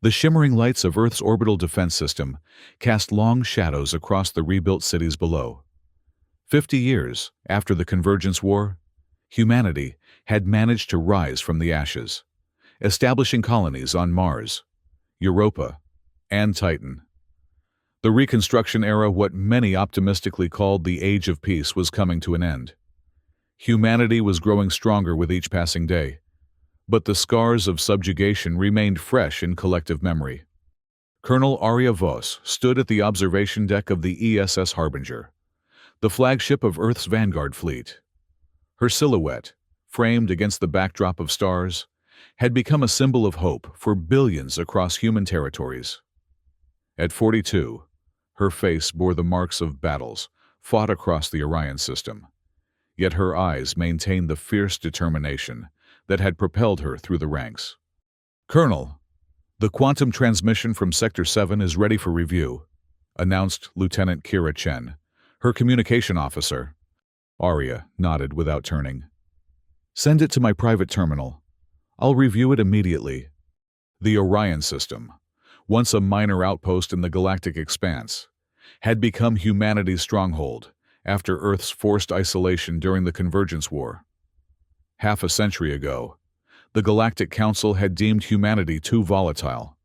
The shimmering lights of Earth's orbital defense system cast long shadows across the rebuilt cities below. 50 years after the Convergence War, humanity had managed to rise from the ashes, establishing colonies on Mars, Europa, and Titan. The Reconstruction era, what many optimistically called the Age of Peace, was coming to an end. Humanity was growing stronger with each passing day, but the scars of subjugation remained fresh in collective memory. Colonel Arya Voss stood at the observation deck of the ESS Harbinger, the flagship of Earth's vanguard fleet. Her silhouette, framed against the backdrop of stars, had become a symbol of hope for billions across human territories. At 42, her face bore the marks of battles fought across the Orion system, yet her eyes maintained the fierce determination that had propelled her through the ranks. "Colonel, the quantum transmission from Sector 7 is ready for review," announced Lieutenant Kira Chen, her communication officer. Arya nodded without turning. "Send it to my private terminal. I'll review it immediately." The Orion system, once a minor outpost in the galactic expanse, had become humanity's stronghold after Earth's forced isolation during the Convergence War. Half a century ago, the Galactic Council had deemed humanity too volatile,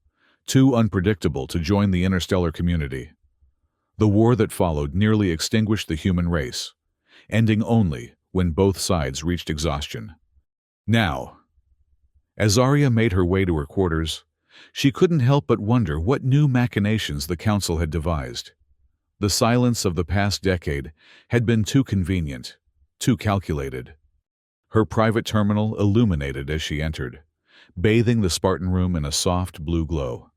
too unpredictable to join the interstellar community. The war that followed nearly extinguished the human race, ending only when both sides reached exhaustion. Now, as Arya made her way to her quarters, she couldn't help but wonder what new machinations the Council had devised. The silence of the past decade had been too convenient, too calculated. Her private terminal illuminated as she entered, bathing the Spartan room in a soft blue glow.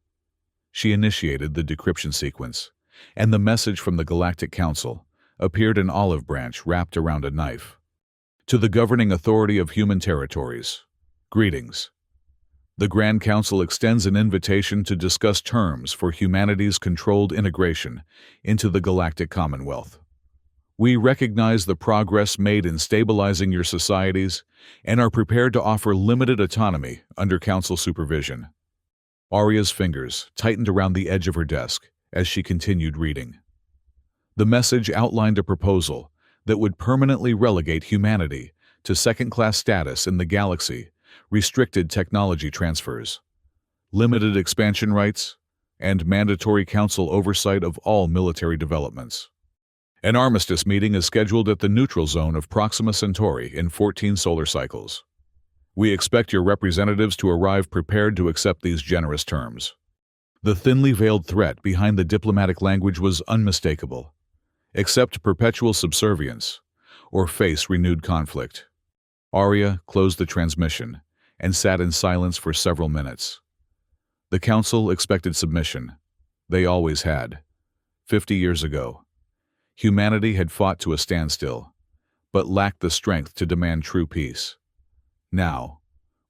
She initiated the decryption sequence, and the message from the Galactic Council appeared an olive branch wrapped around a knife. "To the governing authority of human territories, greetings. The Grand Council extends an invitation to discuss terms for humanity's controlled integration into the Galactic Commonwealth. We recognize the progress made in stabilizing your societies and are prepared to offer limited autonomy under Council supervision." Arya's fingers tightened around the edge of her desk as she continued reading. The message outlined a proposal that would permanently relegate humanity to second-class status in the galaxy, restricted technology transfers, limited expansion rights, and mandatory Council oversight of all military developments. An armistice meeting is scheduled at the neutral zone of Proxima Centauri in 14 solar cycles. We expect your representatives to arrive prepared to accept these generous terms. The thinly veiled threat behind the diplomatic language was unmistakable. Accept perpetual subservience, or face renewed conflict. Arya closed the transmission and sat in silence for several minutes. The Council expected submission. They always had. 50 years ago, humanity had fought to a standstill, but lacked the strength to demand true peace. Now,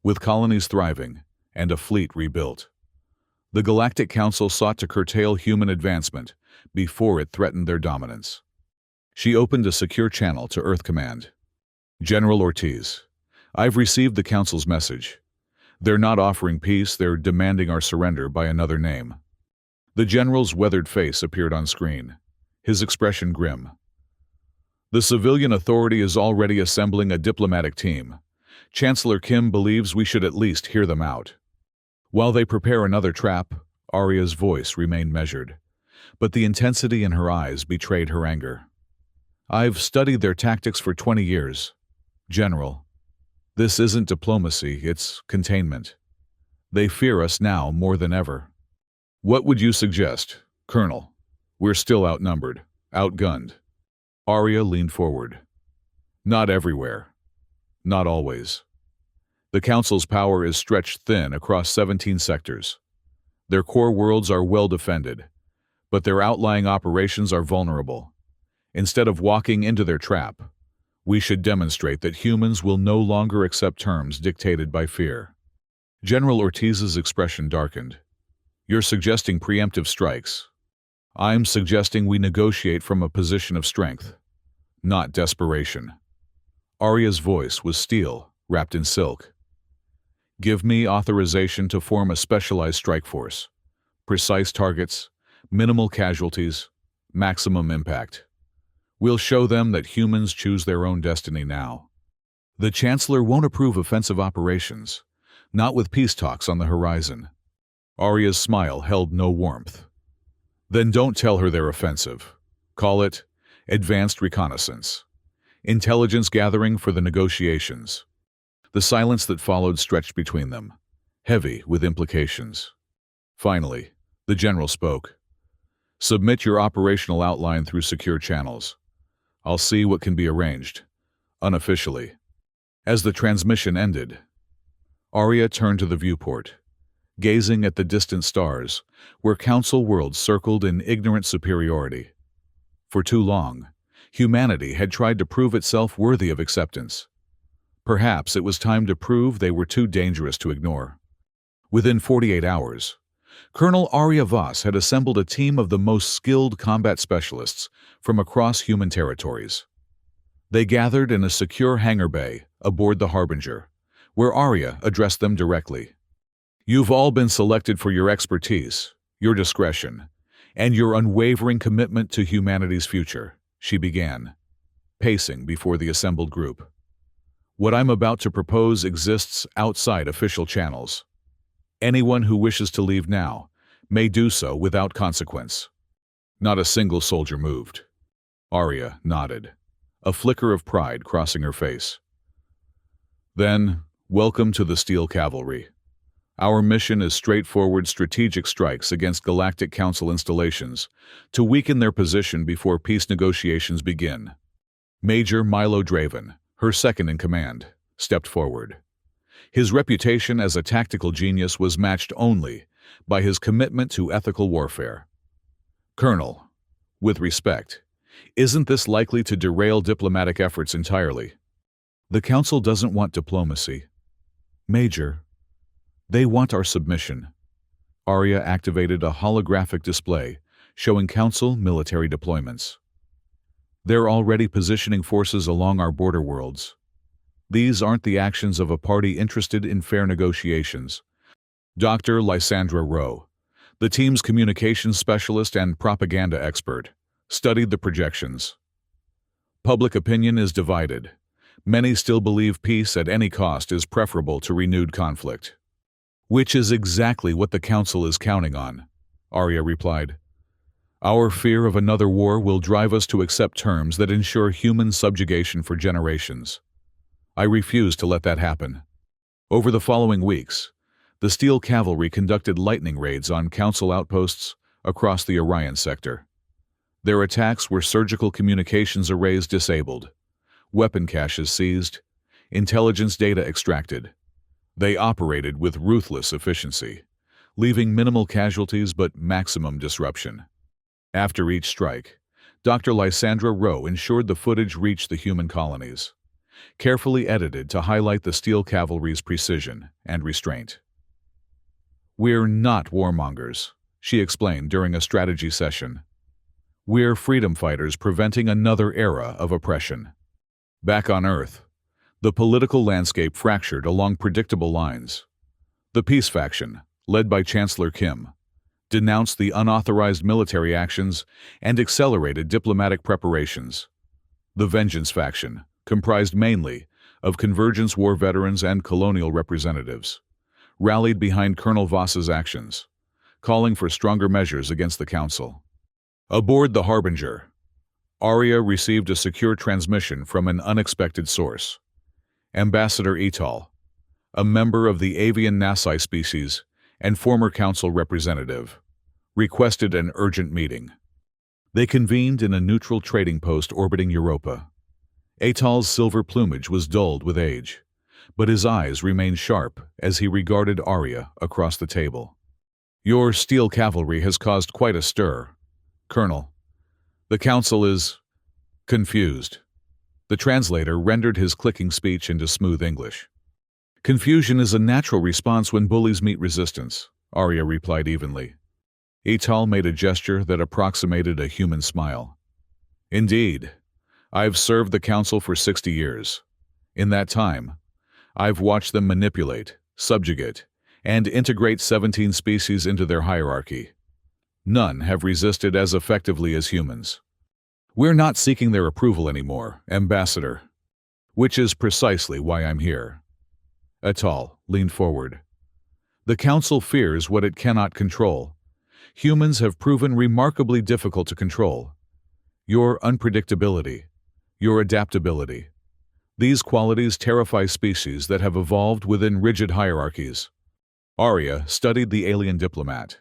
with colonies thriving and a fleet rebuilt, the Galactic Council sought to curtail human advancement before it threatened their dominance. She opened a secure channel to Earth Command. "General Ortiz, I've received the Council's message. They're not offering peace, they're demanding our surrender by another name." The General's weathered face appeared on screen, his expression grim. "The civilian authority is already assembling a diplomatic team. Chancellor Kim believes we should at least hear them out." While they prepare another trap, Arya's voice remained measured, but the intensity in her eyes betrayed her anger. "I've studied their tactics for 20 years. General, this isn't diplomacy, it's containment. They fear us now more than ever." "What would you suggest, Colonel? We're still outnumbered, outgunned." Arya leaned forward. "Not everywhere. Not always. The Council's power is stretched thin across 17 sectors. Their core worlds are well defended, but their outlying operations are vulnerable. Instead of walking into their trap, we should demonstrate that humans will no longer accept terms dictated by fear." General Ortiz's expression darkened. "You're suggesting preemptive strikes. I'm suggesting we negotiate from a position of strength, not desperation." Arya's voice was steel, wrapped in silk. Give me authorization to form a specialized strike force. Precise targets, minimal casualties, maximum impact. We'll show them that humans choose their own destiny now. The Chancellor won't approve offensive operations, not with peace talks on the horizon. Arya's smile held no warmth. Then don't tell her they're offensive. Call it advanced reconnaissance. Intelligence gathering for the negotiations. The silence that followed stretched between them, heavy with implications. Finally, the general spoke. Submit your operational outline through secure channels. I'll see what can be arranged, unofficially. As the transmission ended, Arya turned to the viewport, gazing at the distant stars, where council worlds circled in ignorant superiority. For too long, humanity had tried to prove itself worthy of acceptance. Perhaps it was time to prove they were too dangerous to ignore. Within 48 hours, Colonel Arya Voss had assembled a team of the most skilled combat specialists from across human territories. They gathered in a secure hangar bay aboard the Harbinger, where Arya addressed them directly. You've all been selected for your expertise, your discretion, and your unwavering commitment to humanity's future, she began, pacing before the assembled group. What I'm about to propose exists outside official channels. Anyone who wishes to leave now may do so without consequence. Not a single soldier moved. Arya nodded, a flicker of pride crossing her face. Then, welcome to the Steel Cavalry. Our mission is straightforward strategic strikes against Galactic Council installations to weaken their position before peace negotiations begin. Major Milo Draven, her second in command, stepped forward. His reputation as a tactical genius was matched only by his commitment to ethical warfare. Colonel, with respect, isn't this likely to derail diplomatic efforts entirely? The Council doesn't want diplomacy. Major, they want our submission. Arya activated a holographic display showing Council military deployments. They're already positioning forces along our border worlds. These aren't the actions of a party interested in fair negotiations. Dr. Lysandra Rowe, the team's communications specialist and propaganda expert, studied the projections. Public opinion is divided. Many still believe peace at any cost is preferable to renewed conflict. Which is exactly what the Council is counting on, Arya replied. Our fear of another war will drive us to accept terms that ensure human subjugation for generations. I refuse to let that happen. Over the following weeks, the Steel Cavalry conducted lightning raids on Council outposts across the Orion sector. Their attacks were surgical communications arrays disabled, weapon caches seized, intelligence data extracted. They operated with ruthless efficiency, leaving minimal casualties but maximum disruption. After each strike, Dr. Lysandra Rowe ensured the footage reached the human colonies, carefully edited to highlight the Steel Cavalry's precision and restraint. We're not warmongers, she explained during a strategy session. We're freedom fighters preventing another era of oppression. Back on Earth, the political landscape fractured along predictable lines. The Peace Faction, led by Chancellor Kim, denounced the unauthorized military actions and accelerated diplomatic preparations. The Vengeance Faction, comprised mainly of Convergence War veterans and colonial representatives, rallied behind Colonel Voss's actions, calling for stronger measures against the Council. Aboard the Harbinger, Arya received a secure transmission from an unexpected source. Ambassador Etal, a member of the avian Nasi species and former Council representative, requested an urgent meeting. They convened in a neutral trading post orbiting Europa. Etal's silver plumage was dulled with age, but his eyes remained sharp as he regarded Arya across the table. Your Steel Cavalry has caused quite a stir, Colonel. The Council is confused. The translator rendered his clicking speech into smooth English. Confusion is a natural response when bullies meet resistance, Arya replied evenly. Etal made a gesture that approximated a human smile. Indeed, I've served the Council for 60 years. In that time, I've watched them manipulate, subjugate, and integrate 17 species into their hierarchy. None have resisted as effectively as humans. We're not seeking their approval anymore, Ambassador. Which is precisely why I'm here. Atal leaned forward. The Council fears what it cannot control. Humans have proven remarkably difficult to control. Your unpredictability, your adaptability. These qualities terrify species that have evolved within rigid hierarchies. Arya studied the alien diplomat.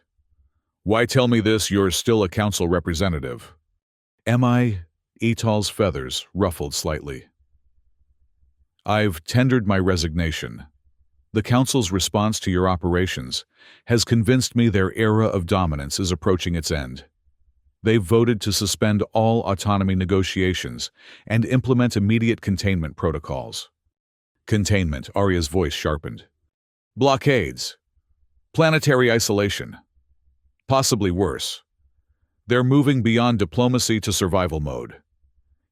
Why tell me this? You're still a council representative. Am I? Etal's feathers ruffled slightly. I've tendered my resignation. The council's response to your operations has convinced me their era of dominance is approaching its end. They've voted to suspend all autonomy negotiations and implement immediate containment protocols. Containment, Arya's voice sharpened. Blockades. Planetary isolation. Possibly worse. They're moving beyond diplomacy to survival mode.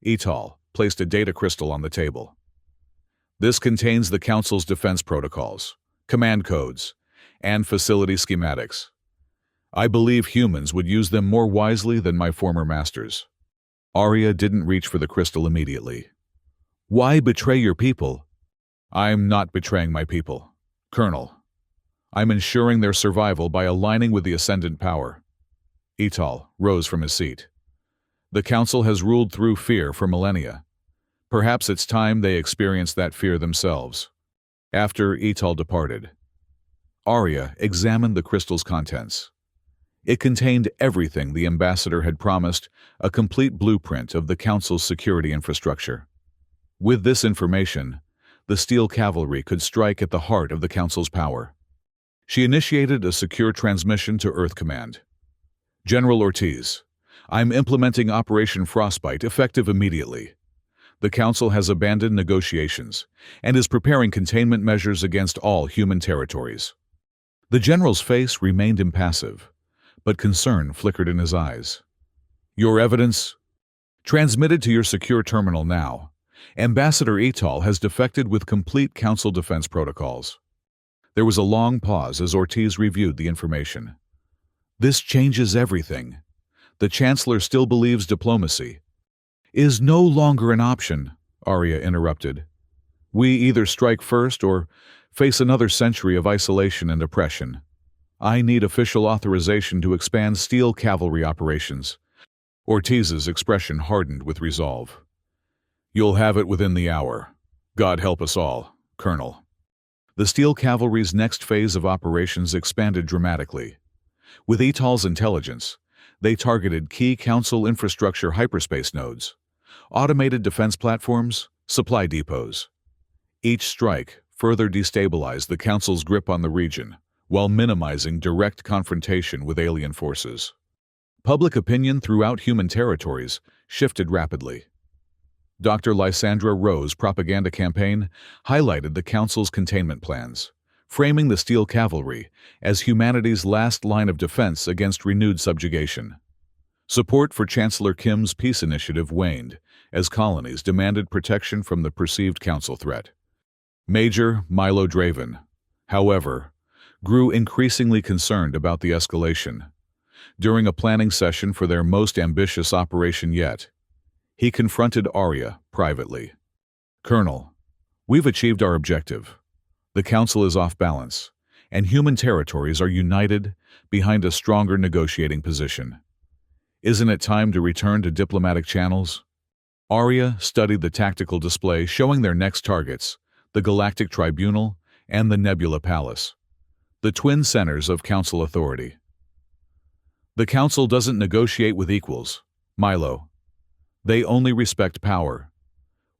Etal placed a data crystal on the table. This contains the Council's defense protocols, command codes, and facility schematics. I believe humans would use them more wisely than my former masters. Arya didn't reach for the crystal immediately. Why betray your people? I'm not betraying my people, Colonel. I'm ensuring their survival by aligning with the ascendant power. Etal rose from his seat. The Council has ruled through fear for millennia. Perhaps it's time they experience that fear themselves. After Etal departed, Arya examined the crystal's contents. It contained everything the ambassador had promised, a complete blueprint of the Council's security infrastructure. With this information, the Steel Cavalry could strike at the heart of the Council's power. She initiated a secure transmission to Earth Command. General Ortiz, I'm implementing Operation Frostbite effective immediately. The Council has abandoned negotiations and is preparing containment measures against all human territories. The general's face remained impassive, but concern flickered in his eyes. Your evidence? Transmitted to your secure terminal now. Ambassador Etal has defected with complete Council defense protocols. There was a long pause as Ortiz reviewed the information. This changes everything. The Chancellor still believes diplomacy is no longer an option, Arya interrupted. We either strike first or face another century of isolation and oppression. I need official authorization to expand Steel Cavalry operations. Ortiz's expression hardened with resolve. You'll have it within the hour. God help us all, Colonel. The Steel Cavalry's next phase of operations expanded dramatically. With Etal's intelligence, they targeted key Council infrastructure hyperspace nodes, automated defense platforms, supply depots. Each strike further destabilized the Council's grip on the region, while minimizing direct confrontation with alien forces. Public opinion throughout human territories shifted rapidly. Dr. Lysandra Rowe's propaganda campaign highlighted the Council's containment plans, framing the Steel Cavalry as humanity's last line of defense against renewed subjugation. Support for Chancellor Kim's peace initiative waned as colonies demanded protection from the perceived Council threat. Major Milo Draven, however, grew increasingly concerned about the escalation. During a planning session for their most ambitious operation yet, he confronted Arya privately. Colonel, we've achieved our objective. The Council is off balance, and human territories are united behind a stronger negotiating position. Isn't it time to return to diplomatic channels? Arya studied the tactical display showing their next targets, the Galactic Tribunal and the Nebula Palace, the twin centers of Council authority. The Council doesn't negotiate with equals, Milo. They only respect power.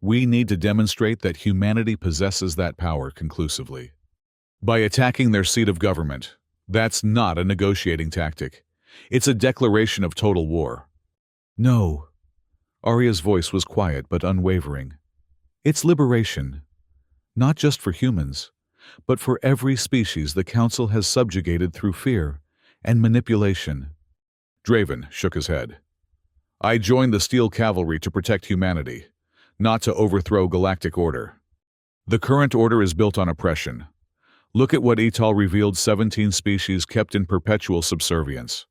We need to demonstrate that humanity possesses that power conclusively. By attacking their seat of government, that's not a negotiating tactic. It's a declaration of total war. No. Arya's voice was quiet but unwavering. It's liberation. Not just for humans, but for every species the Council has subjugated through fear and manipulation. Draven shook his head. I joined the Steel Cavalry to protect humanity, not to overthrow galactic order. The current order is built on oppression. Look at what Etal revealed: 17 species kept in perpetual subservience,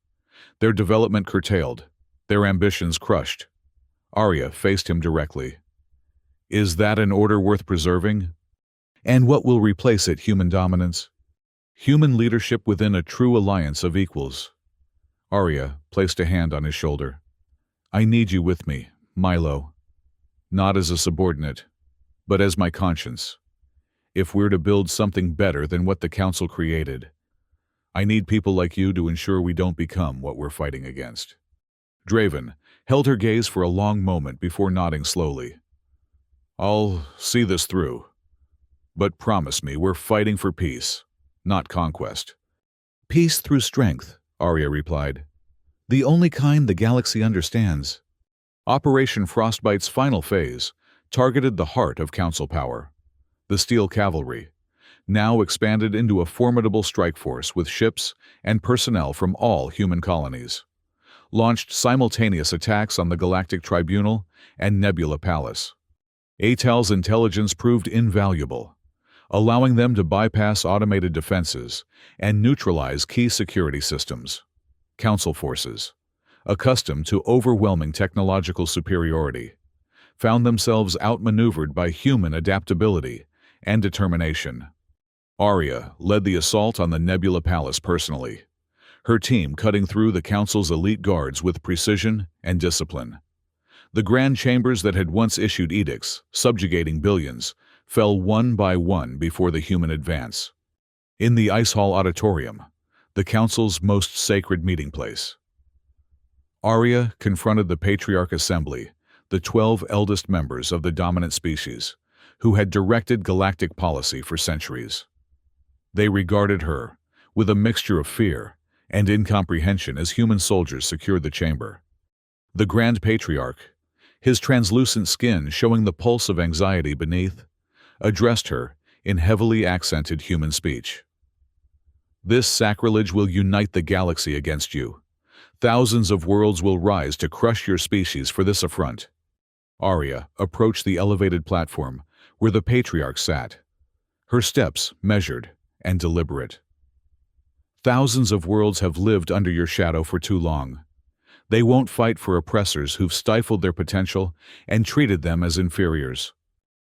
their development curtailed, their ambitions crushed. Arya faced him directly. Is that an order worth preserving? And what will replace it? Human dominance? Human leadership within a true alliance of equals? Arya placed a hand on his shoulder. I need you with me, Milo. Not as a subordinate, but as my conscience. If we're to build something better than what the Council created, I need people like you to ensure we don't become what we're fighting against. Draven held her gaze for a long moment before nodding slowly. I'll see this through. But promise me we're fighting for peace, not conquest. Peace through strength, Arya replied. The only kind the galaxy understands. Operation Frostbite's final phase targeted the heart of Council power. The Steel Cavalry, now expanded into a formidable strike force with ships and personnel from all human colonies, launched simultaneous attacks on the Galactic Tribunal and Nebula Palace. Etal's intelligence proved invaluable, allowing them to bypass automated defenses and neutralize key security systems. Council forces, accustomed to overwhelming technological superiority, found themselves outmaneuvered by human adaptability and determination. Arya led the assault on the Nebula Palace personally, her team cutting through the Council's elite guards with precision and discipline. The grand chambers that had once issued edicts, subjugating billions, fell one by one before the human advance. In the Ice Hall Auditorium, the Council's most sacred meeting place, Arya confronted the Patriarch Assembly, the 12 eldest members of the dominant species, who had directed galactic policy for centuries. They regarded her with a mixture of fear and incomprehension as human soldiers secured the chamber. The Grand Patriarch, his translucent skin showing the pulse of anxiety beneath, addressed her in heavily accented human speech. This sacrilege will unite the galaxy against you. Thousands of worlds will rise to crush your species for this affront. Arya approached the elevated platform where the Patriarch sat, her steps measured and deliberate. Thousands of worlds have lived under your shadow for too long. They won't fight for oppressors who've stifled their potential and treated them as inferiors.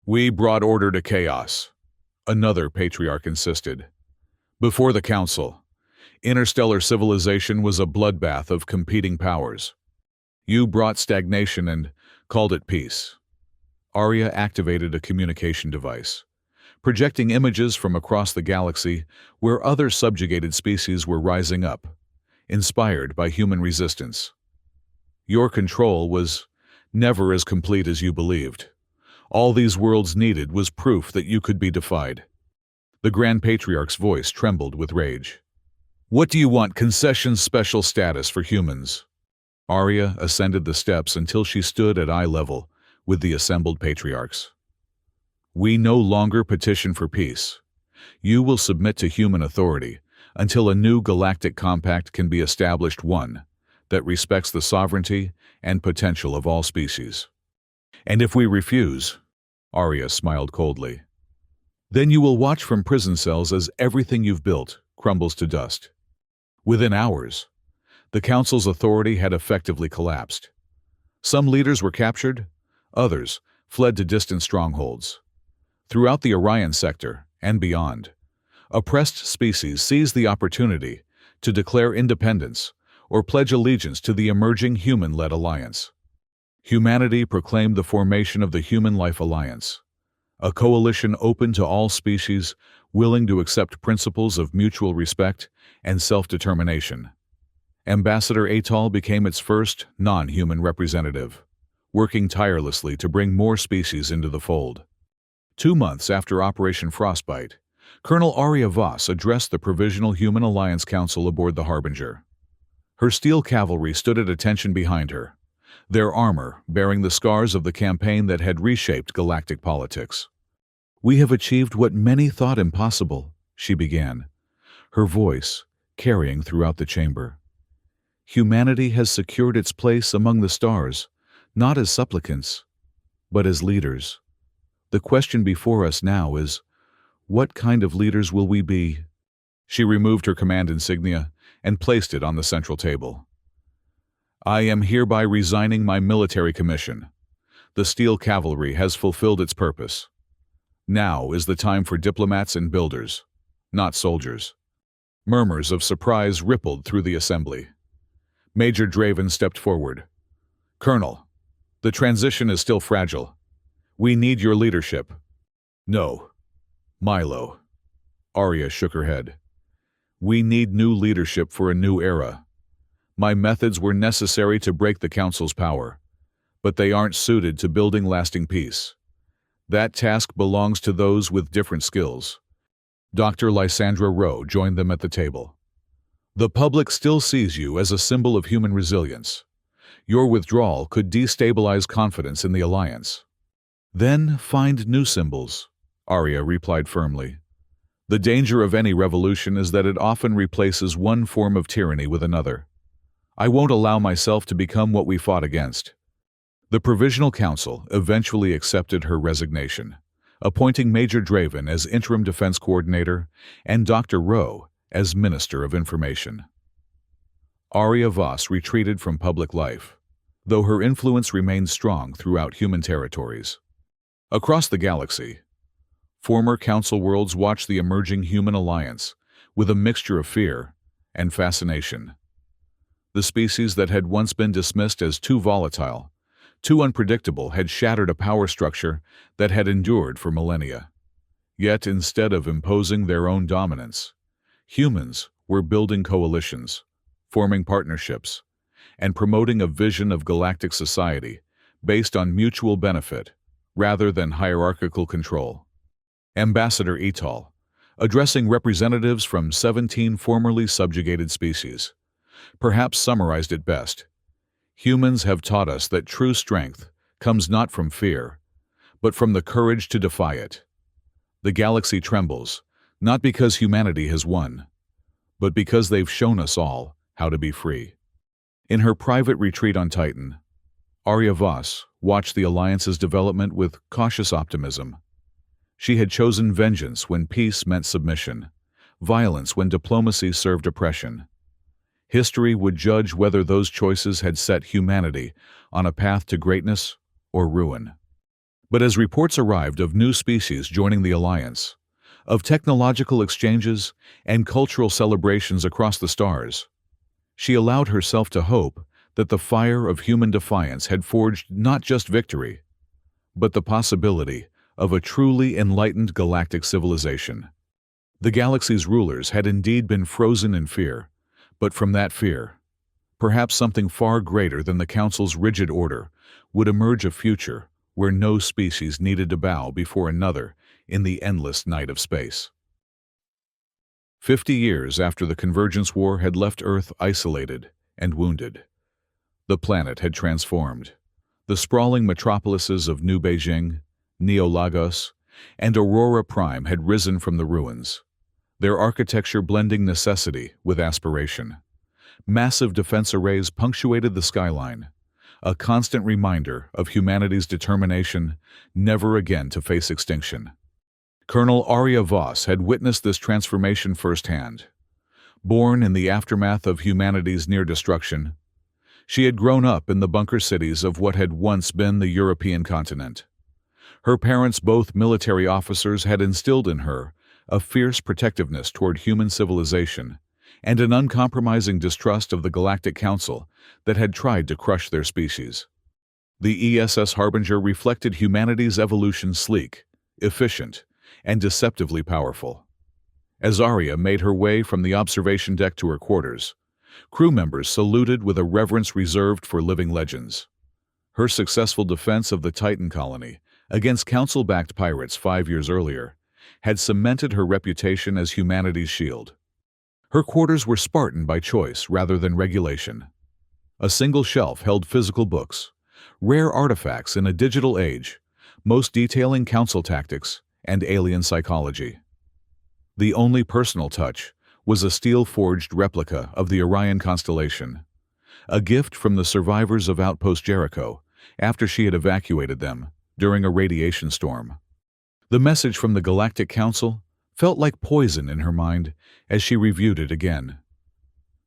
We brought order to chaos, another Patriarch insisted. Before the Council, interstellar civilization was a bloodbath of competing powers. You brought stagnation and called it peace. Arya activated a communication device, projecting images from across the galaxy where other subjugated species were rising up, inspired by human resistance. Your control was never as complete as you believed. All these worlds needed was proof that you could be defied. The Grand Patriarch's voice trembled with rage. What do you want? Concession special status for humans? Arya ascended the steps until she stood at eye level with the assembled patriarchs. We no longer petition for peace. You will submit to human authority until a new galactic compact can be established, one that respects the sovereignty and potential of all species. And if we refuse, Arya smiled coldly, then you will watch from prison cells as everything you've built crumbles to dust. Within hours, the Council's authority had effectively collapsed. Some leaders were captured, others fled to distant strongholds. Throughout the Orion sector and beyond, oppressed species seized the opportunity to declare independence or pledge allegiance to the emerging human-led alliance. Humanity proclaimed the formation of the Human Life Alliance, a coalition open to all species willing to accept principles of mutual respect and self-determination. Ambassador Etal became its first non-human representative, working tirelessly to bring more species into the fold. 2 months after Operation Frostbite, Colonel Arya Voss addressed the Provisional Human Alliance Council aboard the Harbinger. Her steel cavalry stood at attention behind her, their armor bearing the scars of the campaign that had reshaped galactic politics. We have achieved what many thought impossible, she began, her voice carrying throughout the chamber. Humanity has secured its place among the stars, not as supplicants, but as leaders. The question before us now is, What kind of leaders will we be? She removed her command insignia and placed it on the central table. I am hereby resigning my military commission. The Steel Cavalry has fulfilled its purpose. Now is the time for diplomats and builders, not soldiers. Murmurs of surprise rippled through the assembly. Major Draven stepped forward. Colonel, the transition is still fragile. We need your leadership. No. Milo. Arya shook her head. We need new leadership for a new era. My methods were necessary to break the Council's power, but they aren't suited to building lasting peace. That task belongs to those with different skills. Dr. Lysandra Rowe joined them at the table. The public still sees you as a symbol of human resilience. Your withdrawal could destabilize confidence in the Alliance. Then find new symbols, Arya replied firmly. The danger of any revolution is that it often replaces one form of tyranny with another. I won't allow myself to become what we fought against. The Provisional Council eventually accepted her resignation, appointing Major Draven as Interim Defense Coordinator and Dr. Rowe as Minister of Information. Arya Voss retreated from public life, though her influence remained strong throughout human territories. Across the galaxy, former Council worlds watched the emerging human alliance with a mixture of fear and fascination. The species that had once been dismissed as too volatile, too unpredictable, had shattered a power structure that had endured for millennia. Yet instead of imposing their own dominance, humans were building coalitions, forming partnerships, and promoting a vision of galactic society based on mutual benefit rather than hierarchical control. Ambassador Etal, addressing representatives from 17 formerly subjugated species, perhaps summarized it best. Humans have taught us that true strength comes not from fear, but from the courage to defy it. The galaxy trembles, not because humanity has won, but because they've shown us all how to be free. In her private retreat on Titan, Arya Voss watched the Alliance's development with cautious optimism. She had chosen vengeance when peace meant submission, violence when diplomacy served oppression. History would judge whether those choices had set humanity on a path to greatness or ruin. But as reports arrived of new species joining the Alliance, of technological exchanges and cultural celebrations across the stars, she allowed herself to hope that the fire of human defiance had forged not just victory, but the possibility of a truly enlightened galactic civilization. The galaxy's rulers had indeed been frozen in fear, but from that fear, perhaps something far greater than the Council's rigid order, would emerge a future where no species needed to bow before another in the endless night of space. 50 years after the Convergence War had left Earth isolated and wounded, the planet had transformed. The sprawling metropolises of New Beijing, Neo-Lagos, and Aurora Prime had risen from the ruins, their architecture blending necessity with aspiration. Massive defense arrays punctuated the skyline, a constant reminder of humanity's determination never again to face extinction. Colonel Arya Voss had witnessed this transformation firsthand. Born in the aftermath of humanity's near destruction, she had grown up in the bunker cities of what had once been the European continent. Her parents, both military officers, had instilled in her a fierce protectiveness toward human civilization and an uncompromising distrust of the Galactic Council that had tried to crush their species. The ESS Harbinger reflected humanity's evolution, sleek, efficient, and deceptively powerful. As Arya made her way from the observation deck to her quarters, crew members saluted with a reverence reserved for living legends. Her successful defense of the Titan colony against Council-backed pirates 5 years earlier had cemented her reputation as humanity's shield. Her quarters were Spartan by choice rather than regulation. A single shelf held physical books, rare artifacts in a digital age, most detailing Council tactics and alien psychology. The only personal touch was a steel-forged replica of the Orion constellation, a gift from the survivors of Outpost Jericho after she had evacuated them during a radiation storm. The message from the Galactic Council, felt like poison in her mind as she reviewed it again.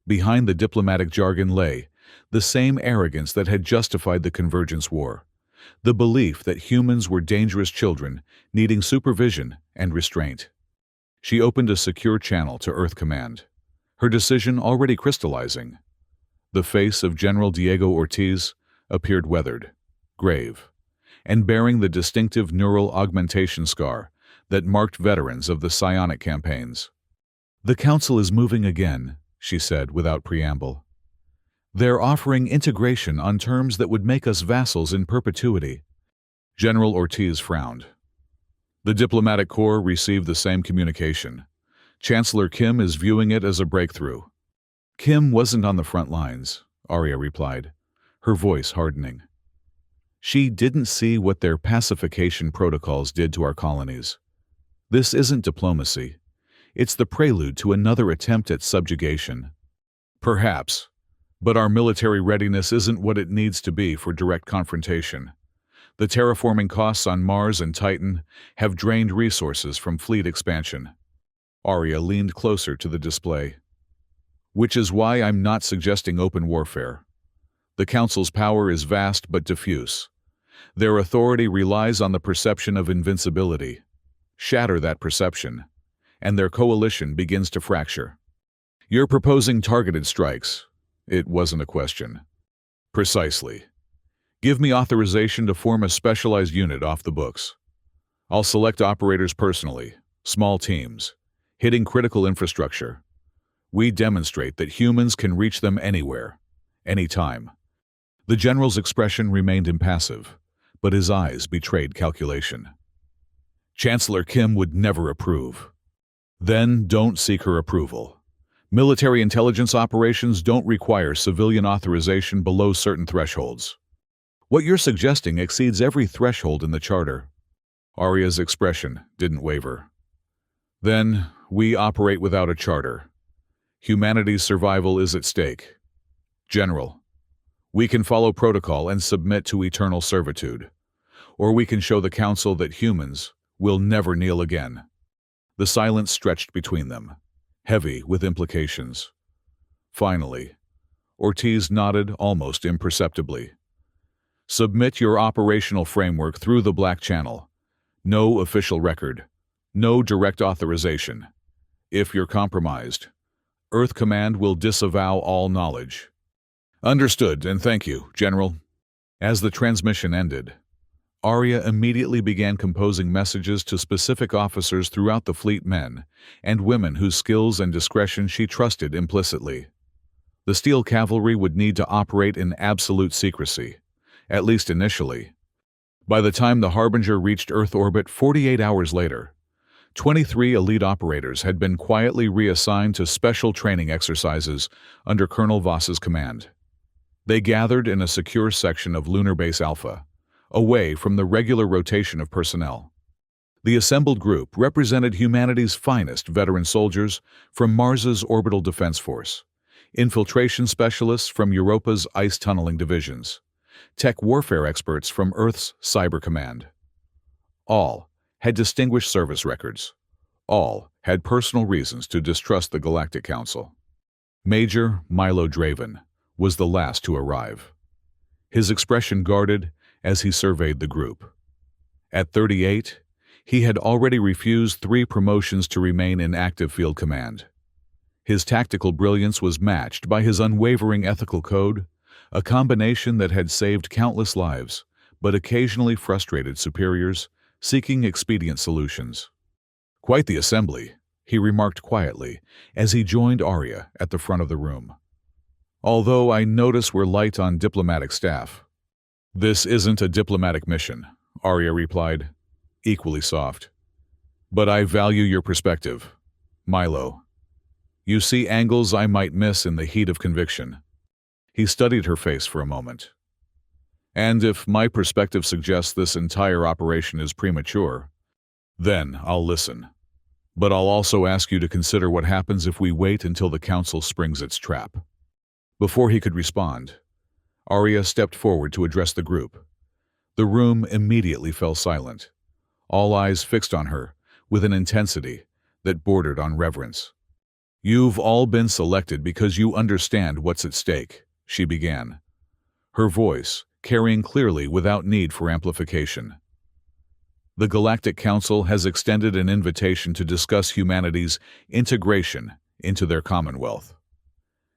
Behind the diplomatic jargon lay the same arrogance that had justified the Convergence War, the belief that humans were dangerous children needing supervision and restraint. She opened a secure channel to Earth Command, her decision already crystallizing. The face of General Diego Ortiz appeared weathered, grave, and bearing the distinctive neural augmentation scar that marked veterans of the psionic campaigns. "The Council is moving again," she said without preamble. "They're offering integration on terms that would make us vassals in perpetuity." General Ortiz frowned. The diplomatic corps received the same communication. Chancellor Kim is viewing it as a breakthrough. Kim wasn't on the front lines, Arya replied, her voice hardening. She didn't see what their pacification protocols did to our colonies. This isn't diplomacy. It's the prelude to another attempt at subjugation. Perhaps, but our military readiness isn't what it needs to be for direct confrontation. The terraforming costs on Mars and Titan have drained resources from fleet expansion. Arya leaned closer to the display. Which is why I'm not suggesting open warfare. The Council's power is vast but diffuse. Their authority relies on the perception of invincibility. Shatter that perception, and their coalition begins to fracture. You're proposing targeted strikes. It wasn't a question. Precisely. Give me authorization to form a specialized unit off the books. I'll select operators personally, small teams, hitting critical infrastructure. We demonstrate that humans can reach them anywhere, anytime. The general's expression remained impassive, but his eyes betrayed calculation. Chancellor Kim would never approve. Then don't seek her approval. Military intelligence operations don't require civilian authorization below certain thresholds. What you're suggesting exceeds every threshold in the Charter. Arya's expression didn't waver. Then we operate without a charter. Humanity's survival is at stake. General, we can follow protocol and submit to eternal servitude. Or we can show the Council that humans will never kneel again. The silence stretched between them, heavy with implications. Finally, Ortiz nodded almost imperceptibly. Submit your operational framework through the Black Channel. No official record. No direct authorization. If you're compromised, Earth Command will disavow all knowledge. Understood, and thank you, General. As the transmission ended, Arya immediately began composing messages to specific officers throughout the fleet, men and women whose skills and discretion she trusted implicitly. The Steel Cavalry would need to operate in absolute secrecy, at least initially. By the time the Harbinger reached Earth orbit 48 hours later, 23 elite operators had been quietly reassigned to special training exercises under Colonel Voss's command. They gathered in a secure section of Lunar Base Alpha, away from the regular rotation of personnel. The assembled group represented humanity's finest veteran soldiers from Mars's Orbital Defense Force, infiltration specialists from Europa's ice tunneling divisions, tech warfare experts from Earth's Cyber Command. All had distinguished service records. All had personal reasons to distrust the Galactic Council. Major Milo Draven was the last to arrive. His expression guarded as he surveyed the group. At 38, he had already refused 3 promotions to remain in active field command. His tactical brilliance was matched by his unwavering ethical code, a combination that had saved countless lives, but occasionally frustrated superiors seeking expedient solutions. Quite the assembly, he remarked quietly as he joined Arya at the front of the room. Although I notice we're light on diplomatic staff. This isn't a diplomatic mission, Arya replied, equally soft. But I value your perspective, Milo. You see angles I might miss in the heat of conviction. He studied her face for a moment. And if my perspective suggests this entire operation is premature, then I'll listen. But I'll also ask you to consider what happens if we wait until the Council springs its trap. Before he could respond, Arya stepped forward to address the group. The room immediately fell silent, all eyes fixed on her with an intensity that bordered on reverence. "You've all been selected because you understand what's at stake," she began, her voice carrying clearly without need for amplification. "The Galactic Council has extended an invitation to discuss humanity's integration into their commonwealth.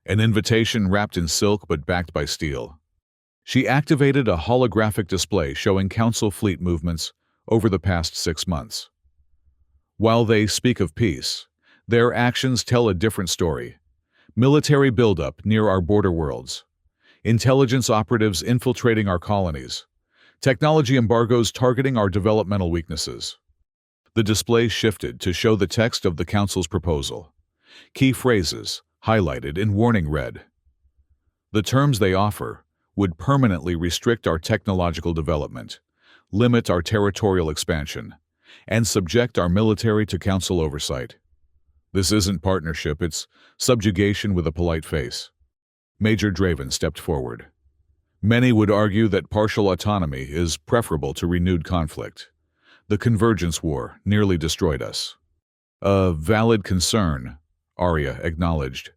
An invitation wrapped in silk but backed by steel." She activated a holographic display showing Council fleet movements over the past 6 months. While they speak of peace, their actions tell a different story. Military buildup near our border worlds, intelligence operatives infiltrating our colonies, technology embargoes targeting our developmental weaknesses. The display shifted to show the text of the Council's proposal. Key phrases, highlighted in warning red. The terms they offer would permanently restrict our technological development, limit our territorial expansion, and subject our military to Council oversight. This isn't partnership, it's subjugation with a polite face. Major Draven stepped forward. "Many would argue that partial autonomy is preferable to renewed conflict. The Convergence War nearly destroyed us." "A valid concern," Arya acknowledged.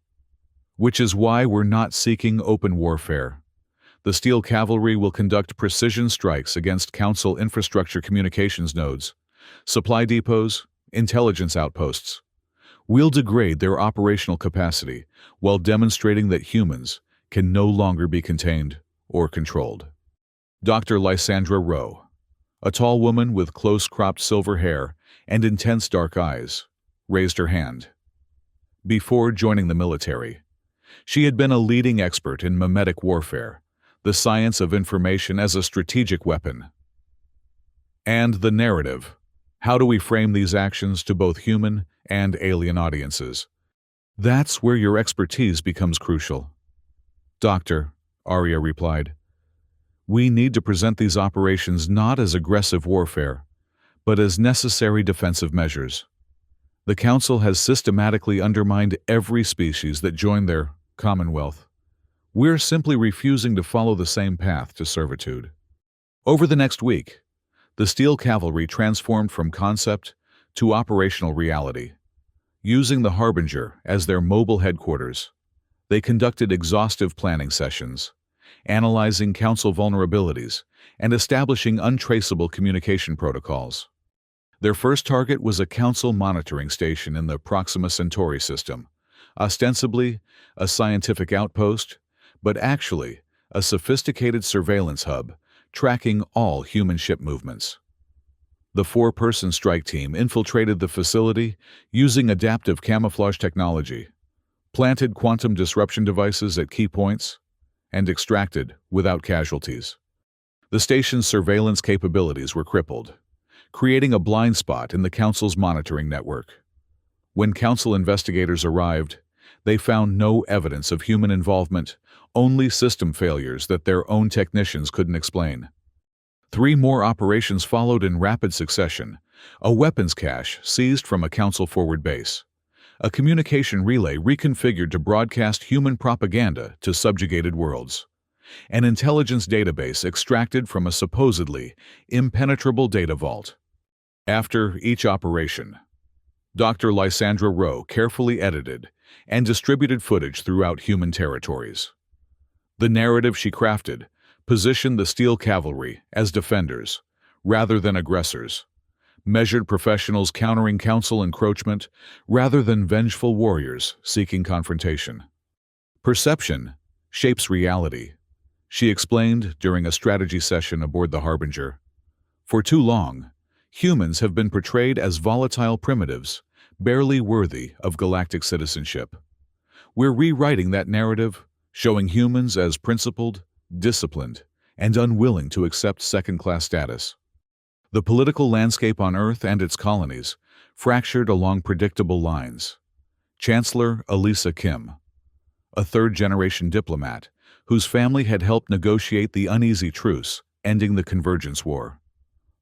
"Which is why we're not seeking open warfare. The Steel Cavalry will conduct precision strikes against Council infrastructure communications nodes, supply depots, intelligence outposts. We'll degrade their operational capacity while demonstrating that humans can no longer be contained or controlled." Dr. Lysandra Rowe, a tall woman with close-cropped silver hair and intense dark eyes, raised her hand. Before joining the military, she had been a leading expert in memetic warfare, the science of information as a strategic weapon. "And the narrative. How do we frame these actions to both human and alien audiences? That's where your expertise becomes crucial." "Doctor," Arya replied, "we need to present these operations not as aggressive warfare, but as necessary defensive measures. The Council has systematically undermined every species that joined their commonwealth. We're simply refusing to follow the same path to servitude." Over the next week, the Steel Cavalry transformed from concept to operational reality. Using the Harbinger as their mobile headquarters, they conducted exhaustive planning sessions, analyzing Council vulnerabilities and establishing untraceable communication protocols. Their first target was a Council monitoring station in the Proxima Centauri system, ostensibly a scientific outpost, but actually a sophisticated surveillance hub tracking all human ship movements. The 4-person strike team infiltrated the facility using adaptive camouflage technology, planted quantum disruption devices at key points, and extracted without casualties. The station's surveillance capabilities were crippled, creating a blind spot in the Council's monitoring network. When Council investigators arrived, they found no evidence of human involvement, only system failures that their own technicians couldn't explain. 3 more operations followed in rapid succession: a weapons cache seized from a Council forward base, a communication relay reconfigured to broadcast human propaganda to subjugated worlds, an intelligence database extracted from a supposedly impenetrable data vault. After each operation, Dr. Lysandra Rowe carefully edited and distributed footage throughout human territories. The narrative she crafted positioned the Steel Cavalry as defenders, rather than aggressors, measured professionals countering Council encroachment, rather than vengeful warriors seeking confrontation. "Perception shapes reality," she explained during a strategy session aboard the Harbinger. "For too long, humans have been portrayed as volatile primitives, barely worthy of galactic citizenship. We're rewriting that narrative, showing humans as principled, disciplined, and unwilling to accept second-class status." The political landscape on Earth and its colonies fractured along predictable lines. Chancellor Elisa Kim, a third-generation diplomat whose family had helped negotiate the uneasy truce ending the Convergence War,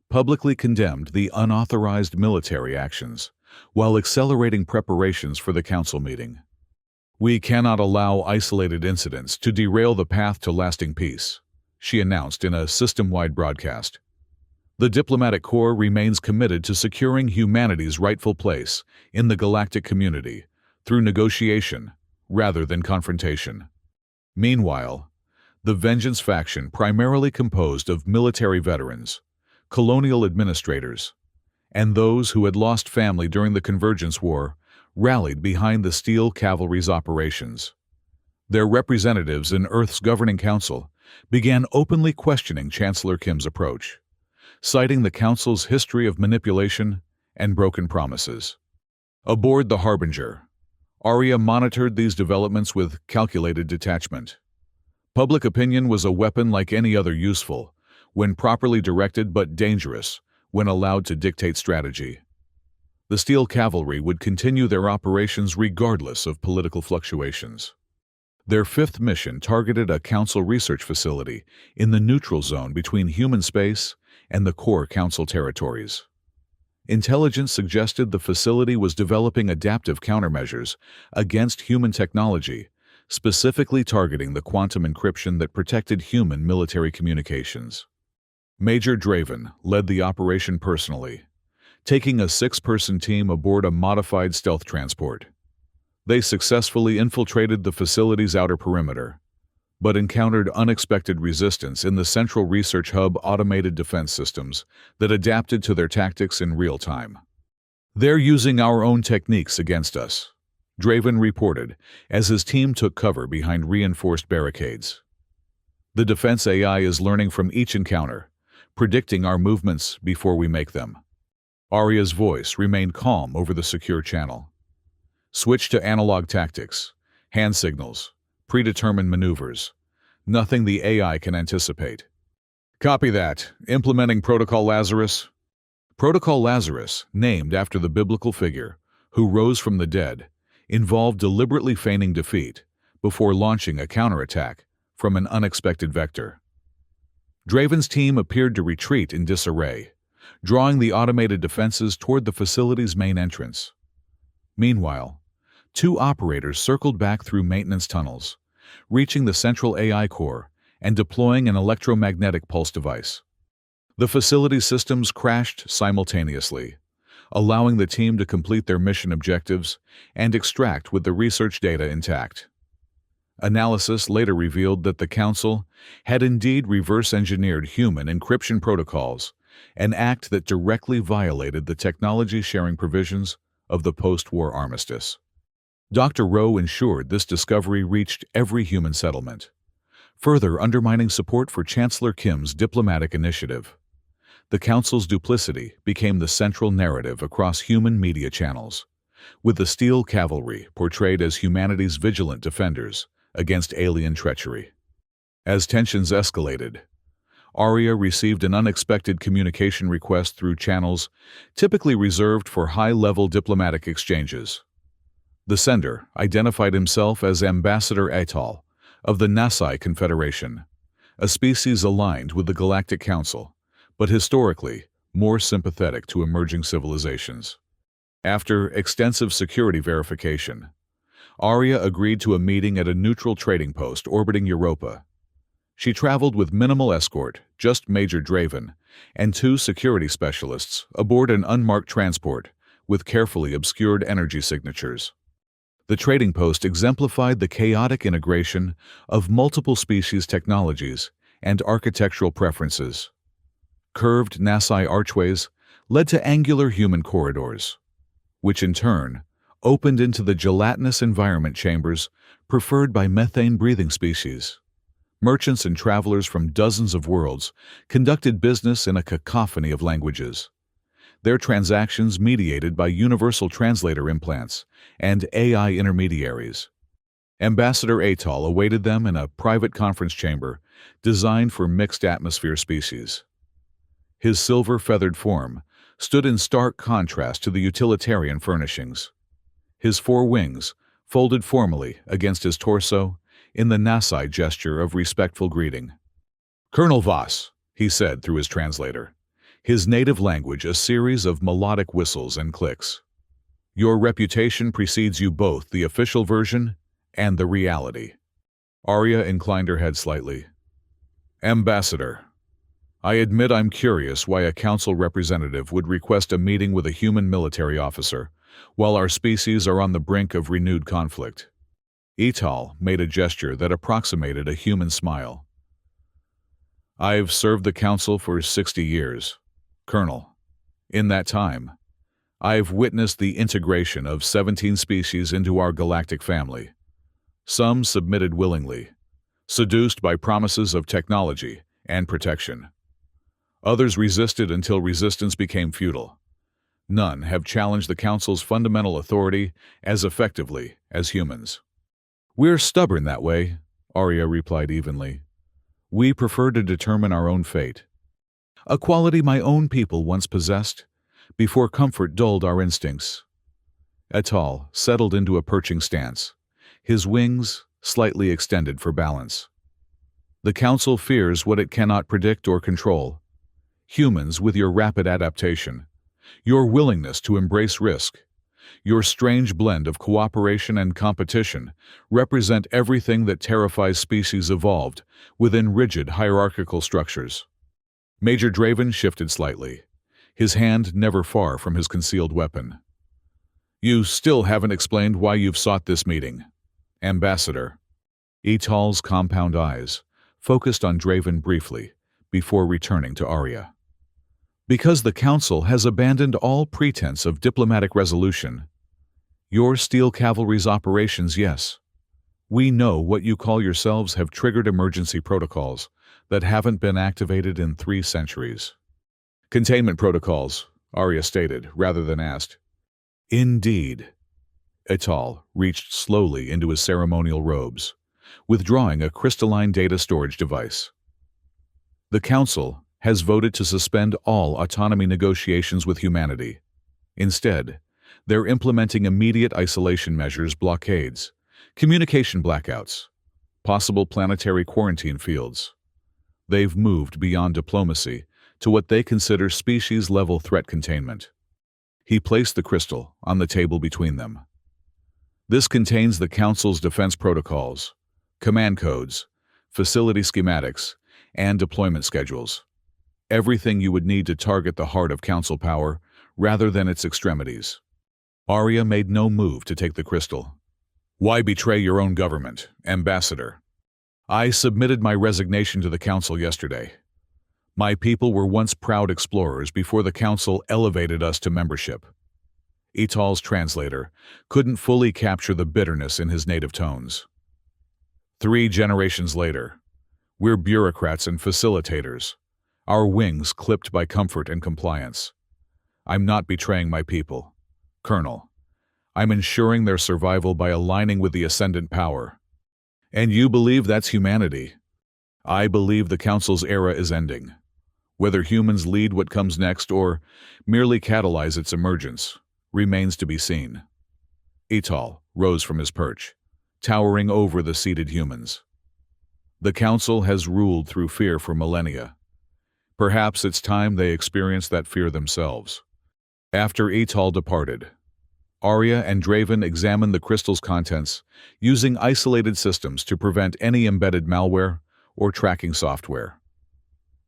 publicly condemned the unauthorized military actions while accelerating preparations for the Council meeting. "We cannot allow isolated incidents to derail the path to lasting peace," she announced in a system-wide broadcast. The diplomatic corps remains committed to securing humanity's rightful place in the galactic community through negotiation rather than confrontation. Meanwhile, the Vengeance faction, primarily composed of military veterans, colonial administrators, and those who had lost family during the Convergence War, rallied behind the Steel Cavalry's operations. Their representatives in Earth's Governing Council began openly questioning Chancellor Kim's approach, citing the Council's history of manipulation and broken promises. Aboard the Harbinger, Arya monitored these developments with calculated detachment. Public opinion was a weapon like any other, useful when properly directed but dangerous when allowed to dictate strategy. The Steel Cavalry would continue their operations regardless of political fluctuations. Their fifth mission targeted a Council research facility in the neutral zone between human space and the core Council territories. Intelligence suggested the facility was developing adaptive countermeasures against human technology, specifically targeting the quantum encryption that protected human military communications. Major Draven led the operation personally, taking a 6-person team aboard a modified stealth transport. They successfully infiltrated the facility's outer perimeter, but encountered unexpected resistance in the Central Research Hub automated defense systems that adapted to their tactics in real time. "They're using our own techniques against us," Draven reported as his team took cover behind reinforced barricades. "The defense AI is learning from each encounter, predicting our movements before we make them." Arya's voice remained calm over the secure channel. "Switch to analog tactics, hand signals, predetermined maneuvers. Nothing the AI can anticipate." "Copy that. Implementing Protocol Lazarus." Protocol Lazarus, named after the biblical figure who rose from the dead, involved deliberately feigning defeat before launching a counterattack from an unexpected vector. Draven's team appeared to retreat in disarray, drawing the automated defenses toward the facility's main entrance. Meanwhile, 2 operators circled back through maintenance tunnels, reaching the central AI core and deploying an electromagnetic pulse device. The facility's systems crashed simultaneously, allowing the team to complete their mission objectives and extract with the research data intact. Analysis later revealed that the Council had indeed reverse-engineered human encryption protocols, an act that directly violated the technology-sharing provisions of the post-war armistice. Dr. Rowe ensured this discovery reached every human settlement, further undermining support for Chancellor Kim's diplomatic initiative. The Council's duplicity became the central narrative across human media channels, with the Steel Cavalry portrayed as humanity's vigilant defenders against alien treachery. As tensions escalated, Arya received an unexpected communication request through channels typically reserved for high-level diplomatic exchanges. The sender identified himself as Ambassador Atal of the Nasai Confederation, a species aligned with the Galactic Council, but historically more sympathetic to emerging civilizations. After extensive security verification, Arya agreed to a meeting at a neutral trading post orbiting Europa. She traveled with minimal escort, just Major Draven, and 2 security specialists aboard an unmarked transport with carefully obscured energy signatures. The trading post exemplified the chaotic integration of multiple species technologies and architectural preferences. Curved Nasai archways led to angular human corridors, which in turn opened into the gelatinous environment chambers preferred by methane-breathing species. Merchants and travelers from dozens of worlds conducted business in a cacophony of languages, their transactions mediated by universal translator implants and AI intermediaries. Ambassador Atal awaited them in a private conference chamber designed for mixed-atmosphere species. His silver-feathered form stood in stark contrast to the utilitarian furnishings. His 4 wings folded formally against his torso in the Nasai gesture of respectful greeting. "Colonel Voss," he said through his translator, his native language a series of melodic whistles and clicks. "Your reputation precedes you, both the official version and the reality." Arya inclined her head slightly. "Ambassador, I admit I'm curious why a council representative would request a meeting with a human military officer, while our species are on the brink of renewed conflict. Etal made a gesture that approximated a human smile. I've served the council for 60 years, Colonel. In that time, I've witnessed the integration of 17 species into our galactic family. Some submitted willingly, seduced by promises of technology and protection. Others resisted until resistance became futile. None have challenged the Council's fundamental authority as effectively as humans. We're stubborn that way, Arya replied evenly. We prefer to determine our own fate. A quality my own people once possessed, before comfort dulled our instincts. Etal settled into a perching stance, his wings slightly extended for balance. The Council fears what it cannot predict or control. Humans, with your rapid adaptation, your willingness to embrace risk, your strange blend of cooperation and competition represent everything that terrifies species evolved within rigid hierarchical structures. Major Draven shifted slightly, his hand never far from his concealed weapon. You still haven't explained why you've sought this meeting, Ambassador. Etal's compound eyes focused on Draven briefly before returning to Arya. Because the Council has abandoned all pretense of diplomatic resolution. Your Steel Cavalry's operations, yes. We know what you call yourselves have triggered emergency protocols that haven't been activated in 3 centuries. Containment protocols, Arya stated, rather than asked. Indeed. Etal reached slowly into his ceremonial robes, withdrawing a crystalline data storage device. The Council has voted to suspend all autonomy negotiations with humanity. Instead, they're implementing immediate isolation measures, blockades, communication blackouts, possible planetary quarantine fields. They've moved beyond diplomacy to what they consider species-level threat containment. He placed the crystal on the table between them. This contains the Council's defense protocols, command codes, facility schematics, and deployment schedules. Everything you would need to target the heart of Council power rather than its extremities. Arya made no move to take the crystal. Why betray your own government, Ambassador? I submitted my resignation to the Council yesterday. My people were once proud explorers before the Council elevated us to membership. Etal's translator couldn't fully capture the bitterness in his native tones. 3 generations later, we're bureaucrats and facilitators, our wings clipped by comfort and compliance. I'm not betraying my people, Colonel. I'm ensuring their survival by aligning with the ascendant power. And you believe that's humanity? I believe the Council's era is ending. Whether humans lead what comes next or merely catalyze its emergence remains to be seen. Etal rose from his perch, towering over the seated humans. The Council has ruled through fear for millennia. Perhaps it's time they experience that fear themselves. After Etal departed, Arya and Draven examined the crystal's contents using isolated systems to prevent any embedded malware or tracking software.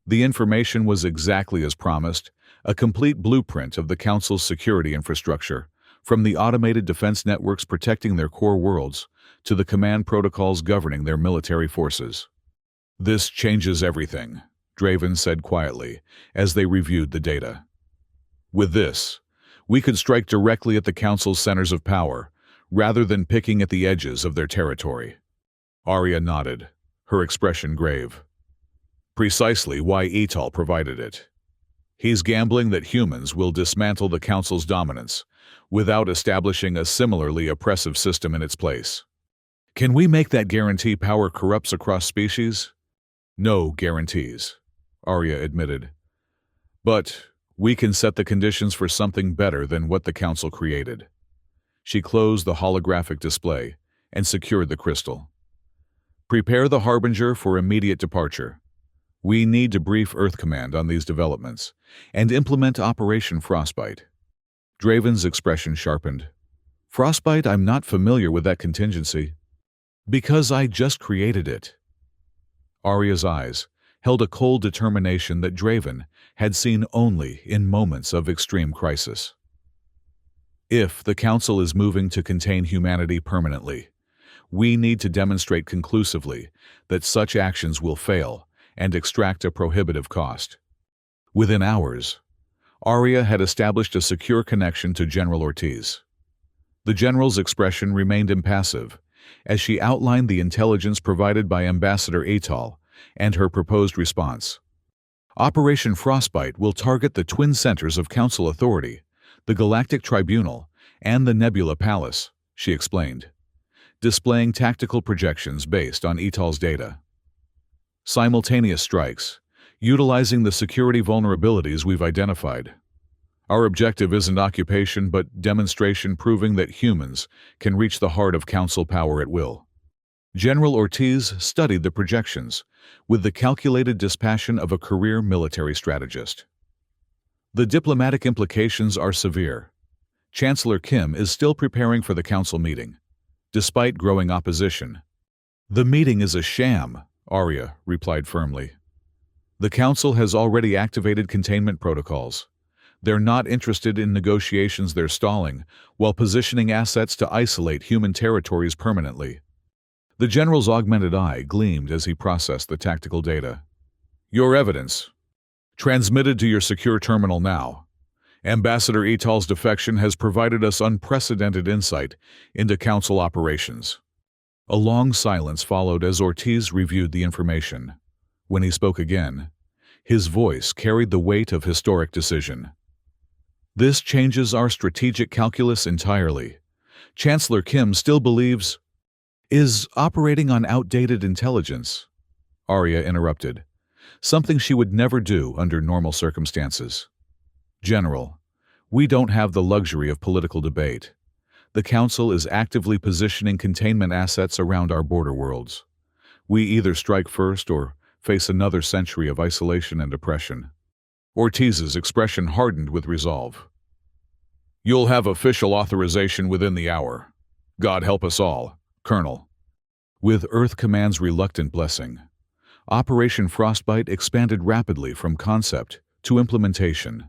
The information was exactly as promised, a complete blueprint of the Council's security infrastructure, from the automated defense networks protecting their core worlds to the command protocols governing their military forces. This changes everything, Draven said quietly as they reviewed the data. With this, we could strike directly at the Council's centers of power, rather than picking at the edges of their territory. Arya nodded, her expression grave. Precisely why Etal provided it. He's gambling that humans will dismantle the Council's dominance without establishing a similarly oppressive system in its place. Can we make that guarantee power corrupts across species? No guarantees, Arya admitted. But we can set the conditions for something better than what the Council created. She closed the holographic display and secured the crystal. Prepare the Harbinger for immediate departure. We need to brief Earth Command on these developments and implement Operation Frostbite. Draven's expression sharpened. Frostbite? I'm not familiar with that contingency. Because I just created it. Arya's eyes held a cold determination that Draven had seen only in moments of extreme crisis. If the Council is moving to contain humanity permanently, we need to demonstrate conclusively that such actions will fail and extract a prohibitive cost. Within hours, Arya had established a secure connection to General Ortiz. The general's expression remained impassive as she outlined the intelligence provided by Ambassador Atal and her proposed response. Operation Frostbite will target the twin centers of Council authority, the Galactic Tribunal, and the Nebula Palace, she explained, displaying tactical projections based on Atal's data. Simultaneous strikes, utilizing the security vulnerabilities we've identified. Our objective isn't occupation but demonstration proving that humans can reach the heart of Council power at will. General Ortiz studied the projections with the calculated dispassion of a career military strategist. The diplomatic implications are severe. Chancellor Kim is still preparing for the Council meeting, despite growing opposition. The meeting is a sham, Arya replied firmly. The Council has already activated containment protocols. They're not interested in negotiations, they're stalling, while positioning assets to isolate human territories permanently. The general's augmented eye gleamed as he processed the tactical data. Your evidence. Transmitted to your secure terminal now. Ambassador Atal's defection has provided us unprecedented insight into Council operations. A long silence followed as Ortiz reviewed the information. When he spoke again, his voice carried the weight of historic decision. This changes our strategic calculus entirely. Chancellor Kim still believes is operating on outdated intelligence, Arya interrupted, something she would never do under normal circumstances. General, we don't have the luxury of political debate. The Council is actively positioning containment assets around our border worlds. We either strike first or face another century of isolation and oppression. Ortiz's expression hardened with resolve. You'll have official authorization within the hour. God help us all, Colonel. With Earth Command's reluctant blessing, Operation Frostbite expanded rapidly from concept to implementation.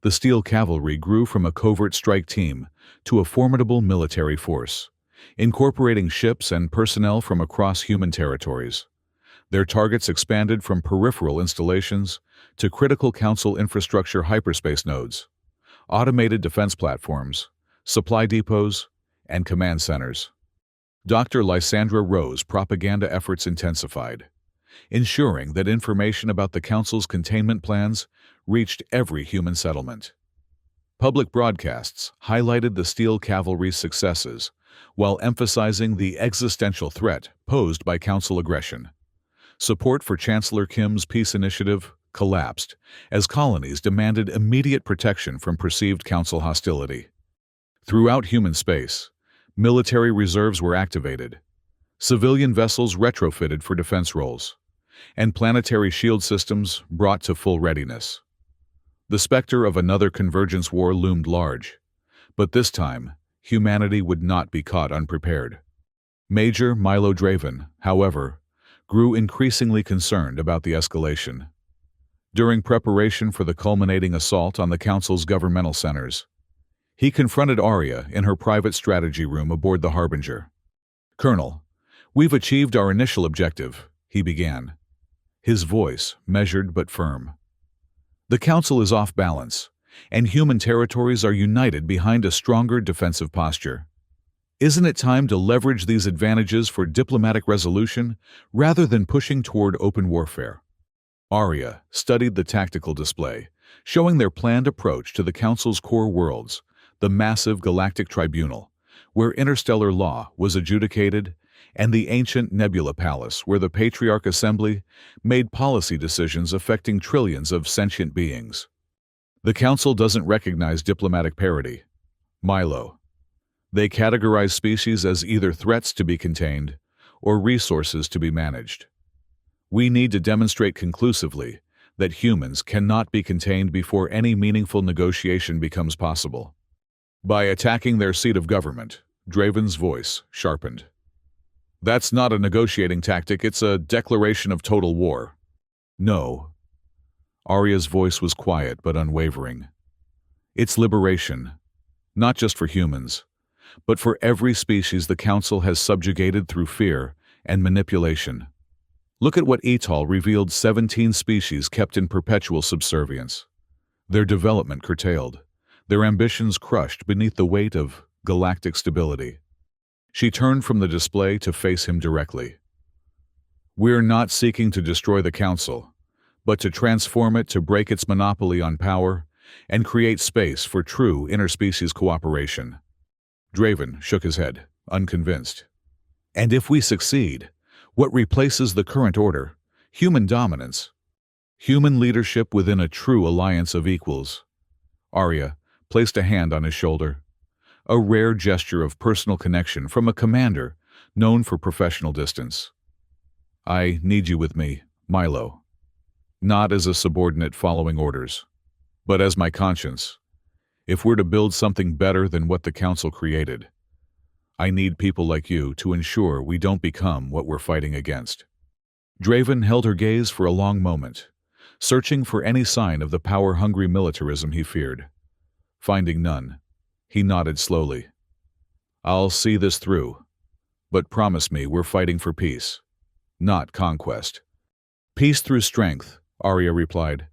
The Steel Cavalry grew from a covert strike team to a formidable military force, incorporating ships and personnel from across human territories. Their targets expanded from peripheral installations to critical Council infrastructure hyperspace nodes, automated defense platforms, supply depots, and command centers. Dr. Lysandra Rowe's propaganda efforts intensified, ensuring that information about the Council's containment plans reached every human settlement. Public broadcasts highlighted the Steel Cavalry's successes while emphasizing the existential threat posed by Council aggression. Support for Chancellor Kim's peace initiative collapsed as colonies demanded immediate protection from perceived Council hostility. Throughout human space, military reserves were activated, civilian vessels retrofitted for defense roles, and planetary shield systems brought to full readiness. The specter of another convergence war loomed large, but this time, humanity would not be caught unprepared. Major Milo Draven, however, grew increasingly concerned about the escalation. During preparation for the culminating assault on the Council's governmental centers, he confronted Arya in her private strategy room aboard the Harbinger. Colonel, we've achieved our initial objective, he began, his voice measured but firm. The Council is off balance, and human territories are united behind a stronger defensive posture. Isn't it time to leverage these advantages for diplomatic resolution rather than pushing toward open warfare? Arya studied the tactical display, showing their planned approach to the Council's core worlds, the massive Galactic Tribunal, where interstellar law was adjudicated, and the ancient Nebula Palace, where the Patriarch Assembly made policy decisions affecting trillions of sentient beings. The Council doesn't recognize diplomatic parity. Milo. They categorize species as either threats to be contained or resources to be managed. We need to demonstrate conclusively that humans cannot be contained before any meaningful negotiation becomes possible. By attacking their seat of government, Draven's voice sharpened. That's not a negotiating tactic, it's a declaration of total war. No. Arya's voice was quiet but unwavering. It's liberation, not just for humans, but for every species the Council has subjugated through fear and manipulation. Look at what Etal revealed: 17 species kept in perpetual subservience, their development curtailed, their ambitions crushed beneath the weight of galactic stability. She turned from the display to face him directly. We're not seeking to destroy the Council, but to transform it, to break its monopoly on power and create space for true interspecies cooperation. Draven shook his head, unconvinced. And if we succeed, what replaces the current order? Human dominance. Human leadership within a true alliance of equals. Arya placed a hand on his shoulder, a rare gesture of personal connection from a commander known for professional distance. I need you with me, Milo. Not as a subordinate following orders, but as my conscience. If we're to build something better than what the Council created, I need people like you to ensure we don't become what we're fighting against. Draven held her gaze for a long moment, searching for any sign of the power-hungry militarism he feared. Finding none, he nodded slowly. I'll see this through, but promise me we're fighting for peace, not conquest. Peace through strength, Arya replied.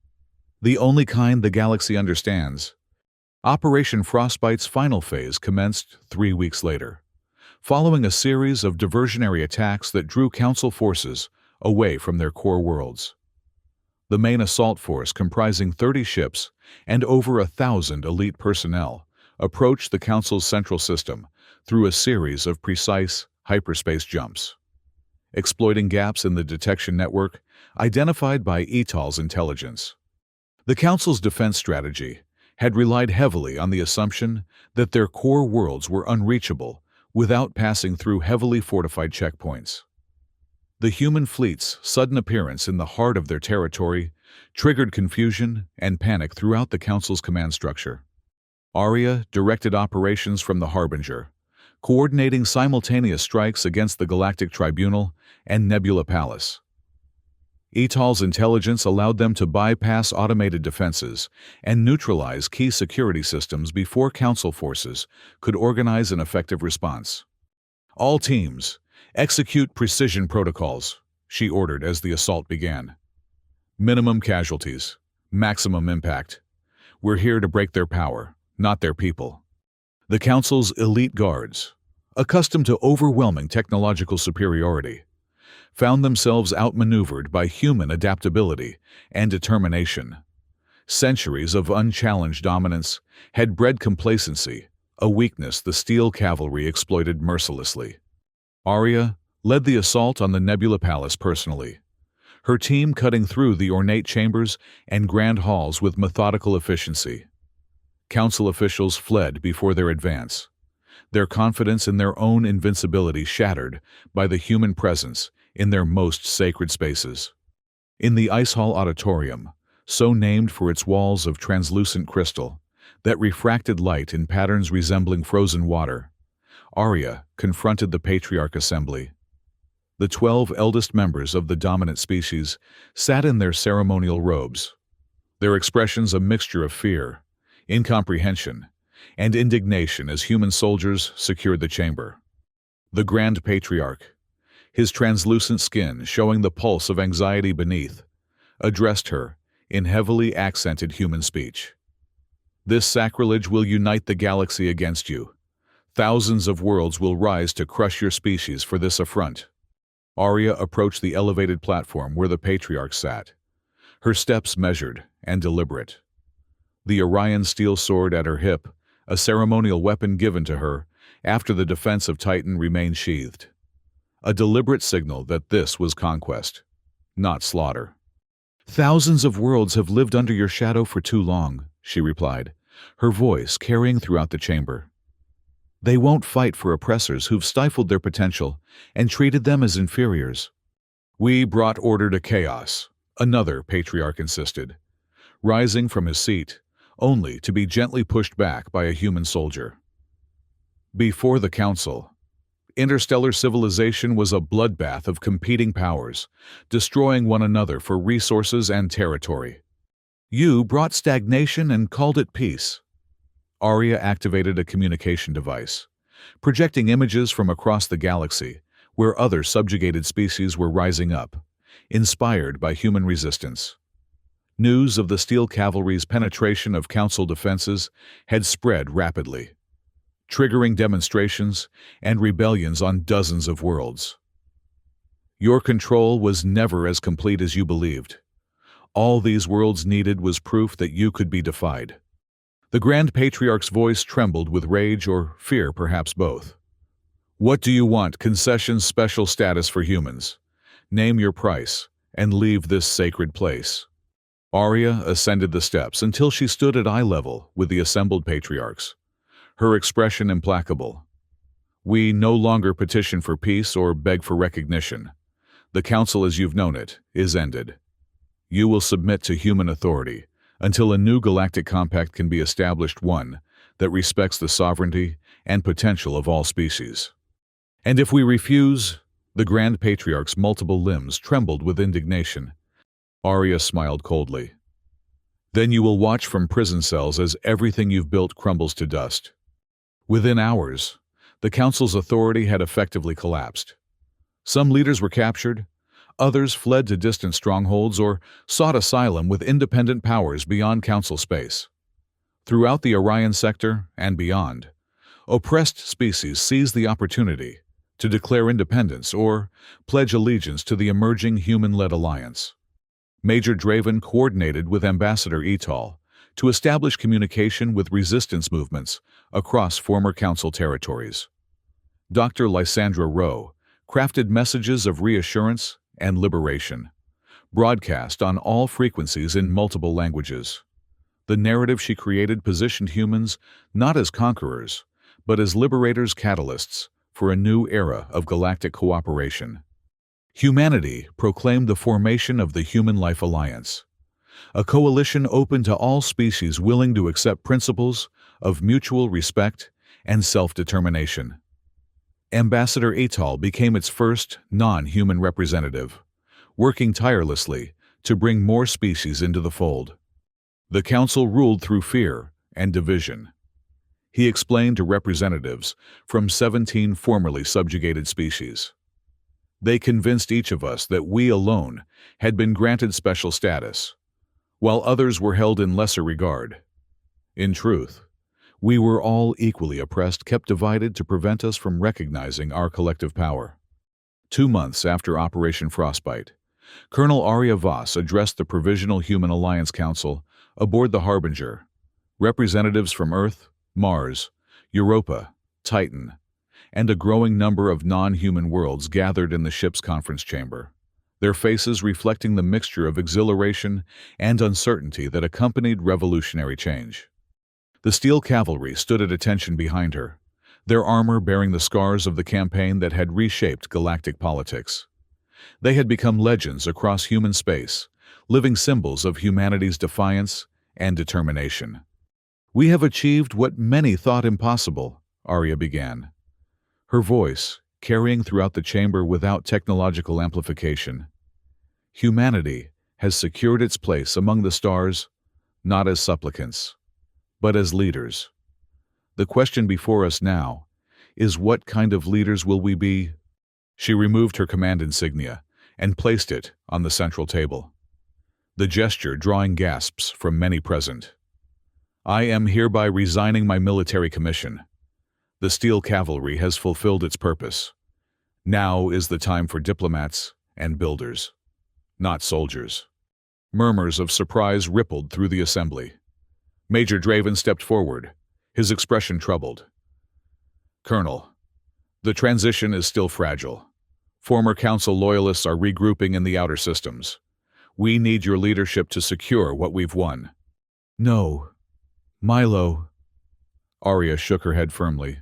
The only kind the galaxy understands. Operation Frostbite's final phase commenced 3 weeks later, following a series of diversionary attacks that drew Council forces away from their core worlds. The main assault force, comprising 30 ships and over 1,000 elite personnel, approached the Council's central system through a series of precise hyperspace jumps, exploiting gaps in the detection network identified by Etal's intelligence. The Council's defense strategy had relied heavily on the assumption that their core worlds were unreachable without passing through heavily fortified checkpoints. The human fleet's sudden appearance in the heart of their territory triggered confusion and panic throughout the Council's command structure. Arya directed operations from the Harbinger, coordinating simultaneous strikes against the Galactic Tribunal and Nebula Palace. Etal's intelligence allowed them to bypass automated defenses and neutralize key security systems before Council forces could organize an effective response. All teams, execute precision protocols, she ordered as the assault began. Minimum casualties, maximum impact. We're here to break their power, not their people. The Council's elite guards, accustomed to overwhelming technological superiority, found themselves outmaneuvered by human adaptability and determination. Centuries of unchallenged dominance had bred complacency, a weakness the steel cavalry exploited mercilessly. Arya led the assault on the Nebula Palace personally, her team cutting through the ornate chambers and grand halls with methodical efficiency. Council officials fled before their advance, their confidence in their own invincibility shattered by the human presence in their most sacred spaces. In the Ice Hall Auditorium, so named for its walls of translucent crystal that refracted light in patterns resembling frozen water, Arya confronted the Patriarch Assembly. The 12 eldest members of the dominant species sat in their ceremonial robes, their expressions a mixture of fear, incomprehension, and indignation as human soldiers secured the chamber. The Grand Patriarch, his translucent skin showing the pulse of anxiety beneath, addressed her in heavily accented human speech. This sacrilege will unite the galaxy against you. Thousands of worlds will rise to crush your species for this affront. Arya approached the elevated platform where the Patriarch sat, her steps measured and deliberate. The Orion steel sword at her hip, a ceremonial weapon given to her after the defense of Titan, remained sheathed. A deliberate signal that this was conquest, not slaughter. Thousands of worlds have lived under your shadow for too long, she replied, her voice carrying throughout the chamber. They won't fight for oppressors who've stifled their potential and treated them as inferiors. We brought order to chaos, another Patriarch insisted, rising from his seat, only to be gently pushed back by a human soldier. Before the Council, Interstellar civilization was a bloodbath of competing powers, destroying one another for resources and territory. You brought stagnation and called it peace. Arya activated a communication device, projecting images from across the galaxy, where other subjugated species were rising up, inspired by human resistance. News of the Steel Cavalry's penetration of Council defenses had spread rapidly, triggering demonstrations and rebellions on dozens of worlds. Your control was never as complete as you believed. All these worlds needed was proof that you could be defied. The Grand Patriarch's voice trembled with rage or fear, perhaps both. What do you want? Concessions, special status for humans. Name your price, and leave this sacred place. Arya ascended the steps until she stood at eye level with the assembled patriarchs, her expression implacable. We no longer petition for peace or beg for recognition. The council as you've known it is ended. You will submit to human authority until a new galactic compact can be established, one that respects the sovereignty and potential of all species. And if we refuse, the Grand Patriarch's multiple limbs trembled with indignation. Arya smiled coldly. Then you will watch from prison cells as everything you've built crumbles to dust. Within hours, the Council's authority had effectively collapsed. Some leaders were captured, others fled to distant strongholds or sought asylum with independent powers beyond Council space. Throughout the Orion sector and beyond, oppressed species seized the opportunity to declare independence or pledge allegiance to the emerging human-led alliance. Major Draven coordinated with Ambassador Etal to establish communication with resistance movements across former Council territories. Dr. Lysandra Rowe crafted messages of reassurance and liberation, broadcast on all frequencies in multiple languages. The narrative she created positioned humans not as conquerors, but as liberators, catalysts for a new era of galactic cooperation. Humanity proclaimed the formation of the Human Life Alliance, a coalition open to all species willing to accept principles of mutual respect and self-determination. Ambassador Etal became its first non-human representative, working tirelessly to bring more species into the fold. The Council ruled through fear and division. He explained to representatives from 17 formerly subjugated species. They convinced each of us that we alone had been granted special status, while others were held in lesser regard. In truth, we were all equally oppressed, kept divided to prevent us from recognizing our collective power. 2 months after Operation Frostbite, Colonel Arya Voss addressed the Provisional Human Alliance Council aboard the Harbinger. Representatives from Earth, Mars, Europa, Titan, and a growing number of non-human worlds gathered in the ship's conference chamber, their faces reflecting the mixture of exhilaration and uncertainty that accompanied revolutionary change. The Steel Cavalry stood at attention behind her, their armor bearing the scars of the campaign that had reshaped galactic politics. They had become legends across human space, living symbols of humanity's defiance and determination. We have achieved what many thought impossible, Arya began, her voice carrying throughout the chamber without technological amplification. Humanity has secured its place among the stars, not as supplicants, but as leaders. The question before us now is, what kind of leaders will we be? She removed her command insignia and placed it on the central table, the gesture drawing gasps from many present. I am hereby resigning my military commission. The Steel Cavalry has fulfilled its purpose. Now is the time for diplomats and builders, not soldiers. Murmurs of surprise rippled through the assembly. Major Draven stepped forward, his expression troubled. Colonel, the transition is still fragile. Former Council loyalists are regrouping in the outer systems. We need your leadership to secure what we've won. No, Milo. Arya shook her head firmly.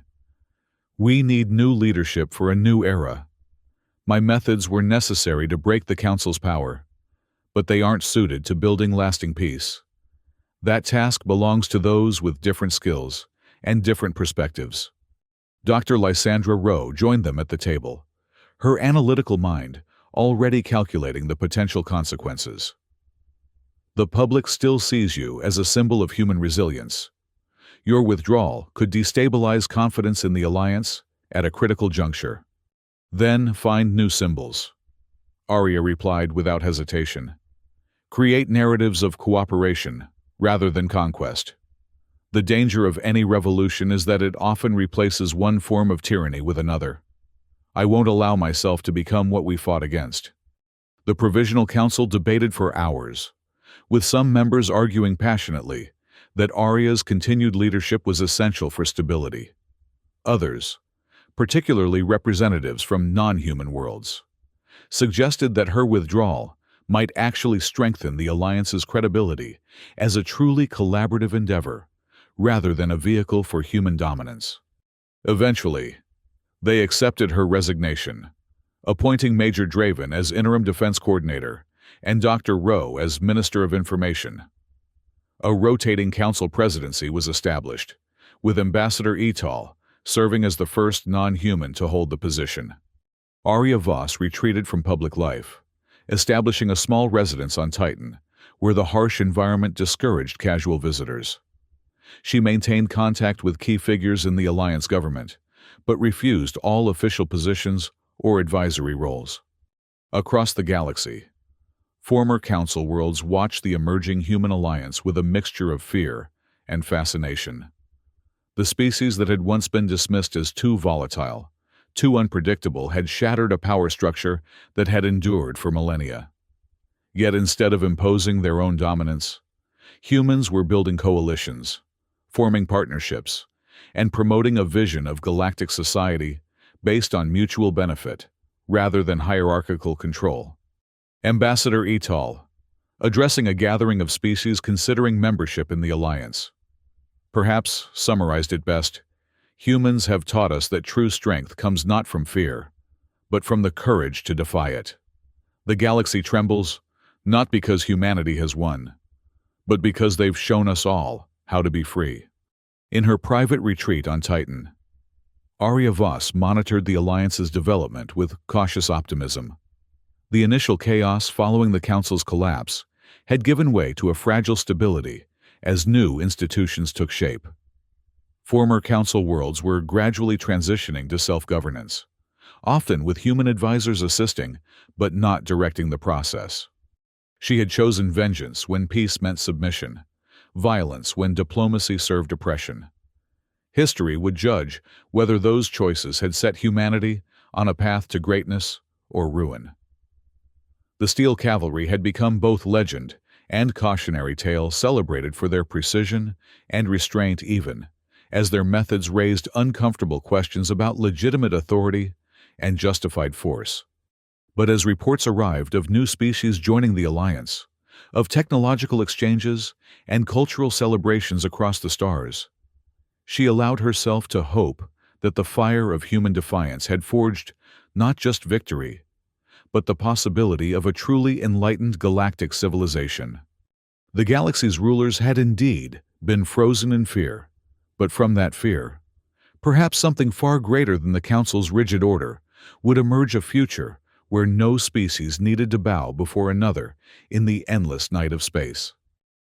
We need new leadership for a new era. My methods were necessary to break the Council's power, but they aren't suited to building lasting peace. That task belongs to those with different skills and different perspectives. Dr. Lysandra Rowe joined them at the table, her analytical mind already calculating the potential consequences. The public still sees you as a symbol of human resilience. Your withdrawal could destabilize confidence in the alliance at a critical juncture. Then find new symbols. Arya replied without hesitation. Create narratives of cooperation rather than conquest. The danger of any revolution is that it often replaces one form of tyranny with another. I won't allow myself to become what we fought against. The Provisional Council debated for hours, with some members arguing passionately that Arya's continued leadership was essential for stability. Others, particularly representatives from non-human worlds, suggested that her withdrawal might actually strengthen the alliance's credibility as a truly collaborative endeavor, rather than a vehicle for human dominance. Eventually, they accepted her resignation, appointing Major Draven as interim defense coordinator and Dr. Rowe as Minister of Information. A rotating council presidency was established, with Ambassador Etal serving as the first non-human to hold the position. Arya Voss retreated from public life, establishing a small residence on Titan, where the harsh environment discouraged casual visitors. She maintained contact with key figures in the Alliance government, but refused all official positions or advisory roles. Across the galaxy, former Council worlds watched the emerging human alliance with a mixture of fear and fascination. The species that had once been dismissed as too volatile, too unpredictable, had shattered a power structure that had endured for millennia. Yet instead of imposing their own dominance, humans were building coalitions, forming partnerships, and promoting a vision of galactic society based on mutual benefit rather than hierarchical control. Ambassador Etal, addressing a gathering of species considering membership in the Alliance, perhaps summarized it best: humans have taught us that true strength comes not from fear, but from the courage to defy it. The galaxy trembles, not because humanity has won, but because they've shown us all how to be free. In her private retreat on Titan, Arya Voss monitored the Alliance's development with cautious optimism. The initial chaos following the Council's collapse had given way to a fragile stability as new institutions took shape. Former Council worlds were gradually transitioning to self-governance, often with human advisors assisting, but not directing the process. She had chosen vengeance when peace meant submission, violence when diplomacy served oppression. History would judge whether those choices had set humanity on a path to greatness or ruin. The Steel Cavalry had become both legend and cautionary tale, celebrated for their precision and restraint even as their methods raised uncomfortable questions about legitimate authority and justified force. But as reports arrived of new species joining the Alliance, of technological exchanges and cultural celebrations across the stars, she allowed herself to hope that the fire of human defiance had forged not just victory, but the possibility of a truly enlightened galactic civilization. The galaxy's rulers had indeed been frozen in fear, but from that fear, perhaps something far greater than the Council's rigid order, would emerge: a future where no species needed to bow before another in the endless night of space.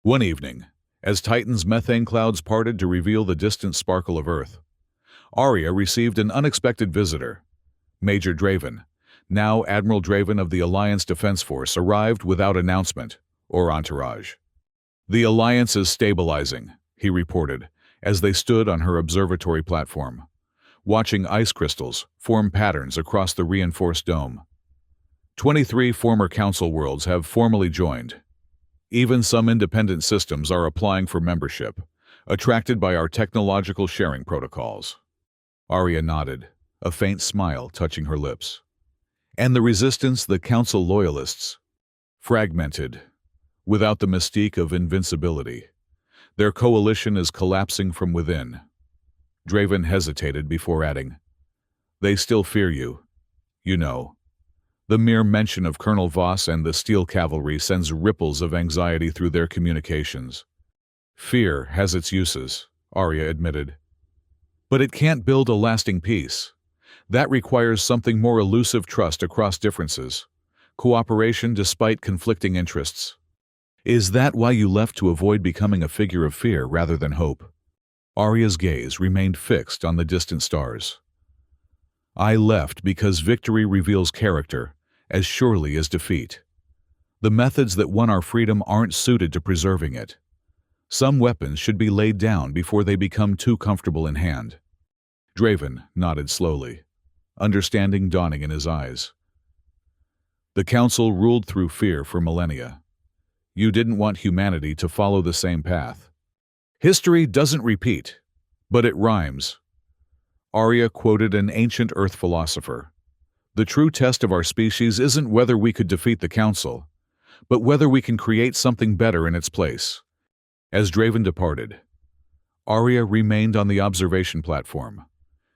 One evening, as Titan's methane clouds parted to reveal the distant sparkle of Earth, Arya received an unexpected visitor. Major Draven, now Admiral Draven of the Alliance Defense Force, arrived without announcement or entourage. "The Alliance is stabilizing," he reported, as they stood on her observatory platform, watching ice crystals form patterns across the reinforced dome. 23 former Council worlds have formally joined. Even some independent systems are applying for membership, attracted by our technological sharing protocols. Arya nodded, a faint smile touching her lips. And the resistance, the Council loyalists? Fragmented, without the mystique of invincibility. Their coalition is collapsing from within. Draven hesitated before adding, "They still fear you. You know. The mere mention of Colonel Voss and the Steel Cavalry sends ripples of anxiety through their communications." "Fear has its uses," Arya admitted. But it can't build a lasting peace. That requires something more elusive: trust across differences, cooperation despite conflicting interests. Is that why you left, to avoid becoming a figure of fear rather than hope? Arya's gaze remained fixed on the distant stars. I left because victory reveals character as surely as defeat. The methods that won our freedom aren't suited to preserving it. Some weapons should be laid down before they become too comfortable in hand. Draven nodded slowly, understanding dawning in his eyes. The Council ruled through fear for millennia. You didn't want humanity to follow the same path. History doesn't repeat, but it rhymes. Arya quoted an ancient Earth philosopher. The true test of our species isn't whether we could defeat the Council, but whether we can create something better in its place. As Draven departed, Arya remained on the observation platform,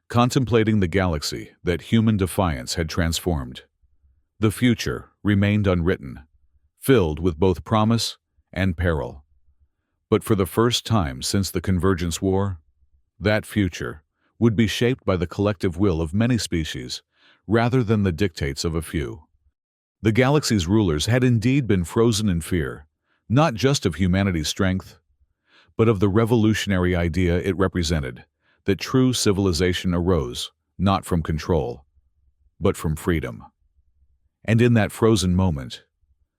contemplating the galaxy that human defiance had transformed. The future remained unwritten, filled with both promise and peril. But for the first time since the Convergence War, that future would be shaped by the collective will of many species rather than the dictates of a few. The galaxy's rulers had indeed been frozen in fear, not just of humanity's strength, but of the revolutionary idea it represented, that true civilization arose not from control, but from freedom. And in that frozen moment,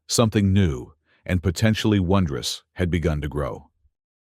something new and potentially wondrous had begun to grow.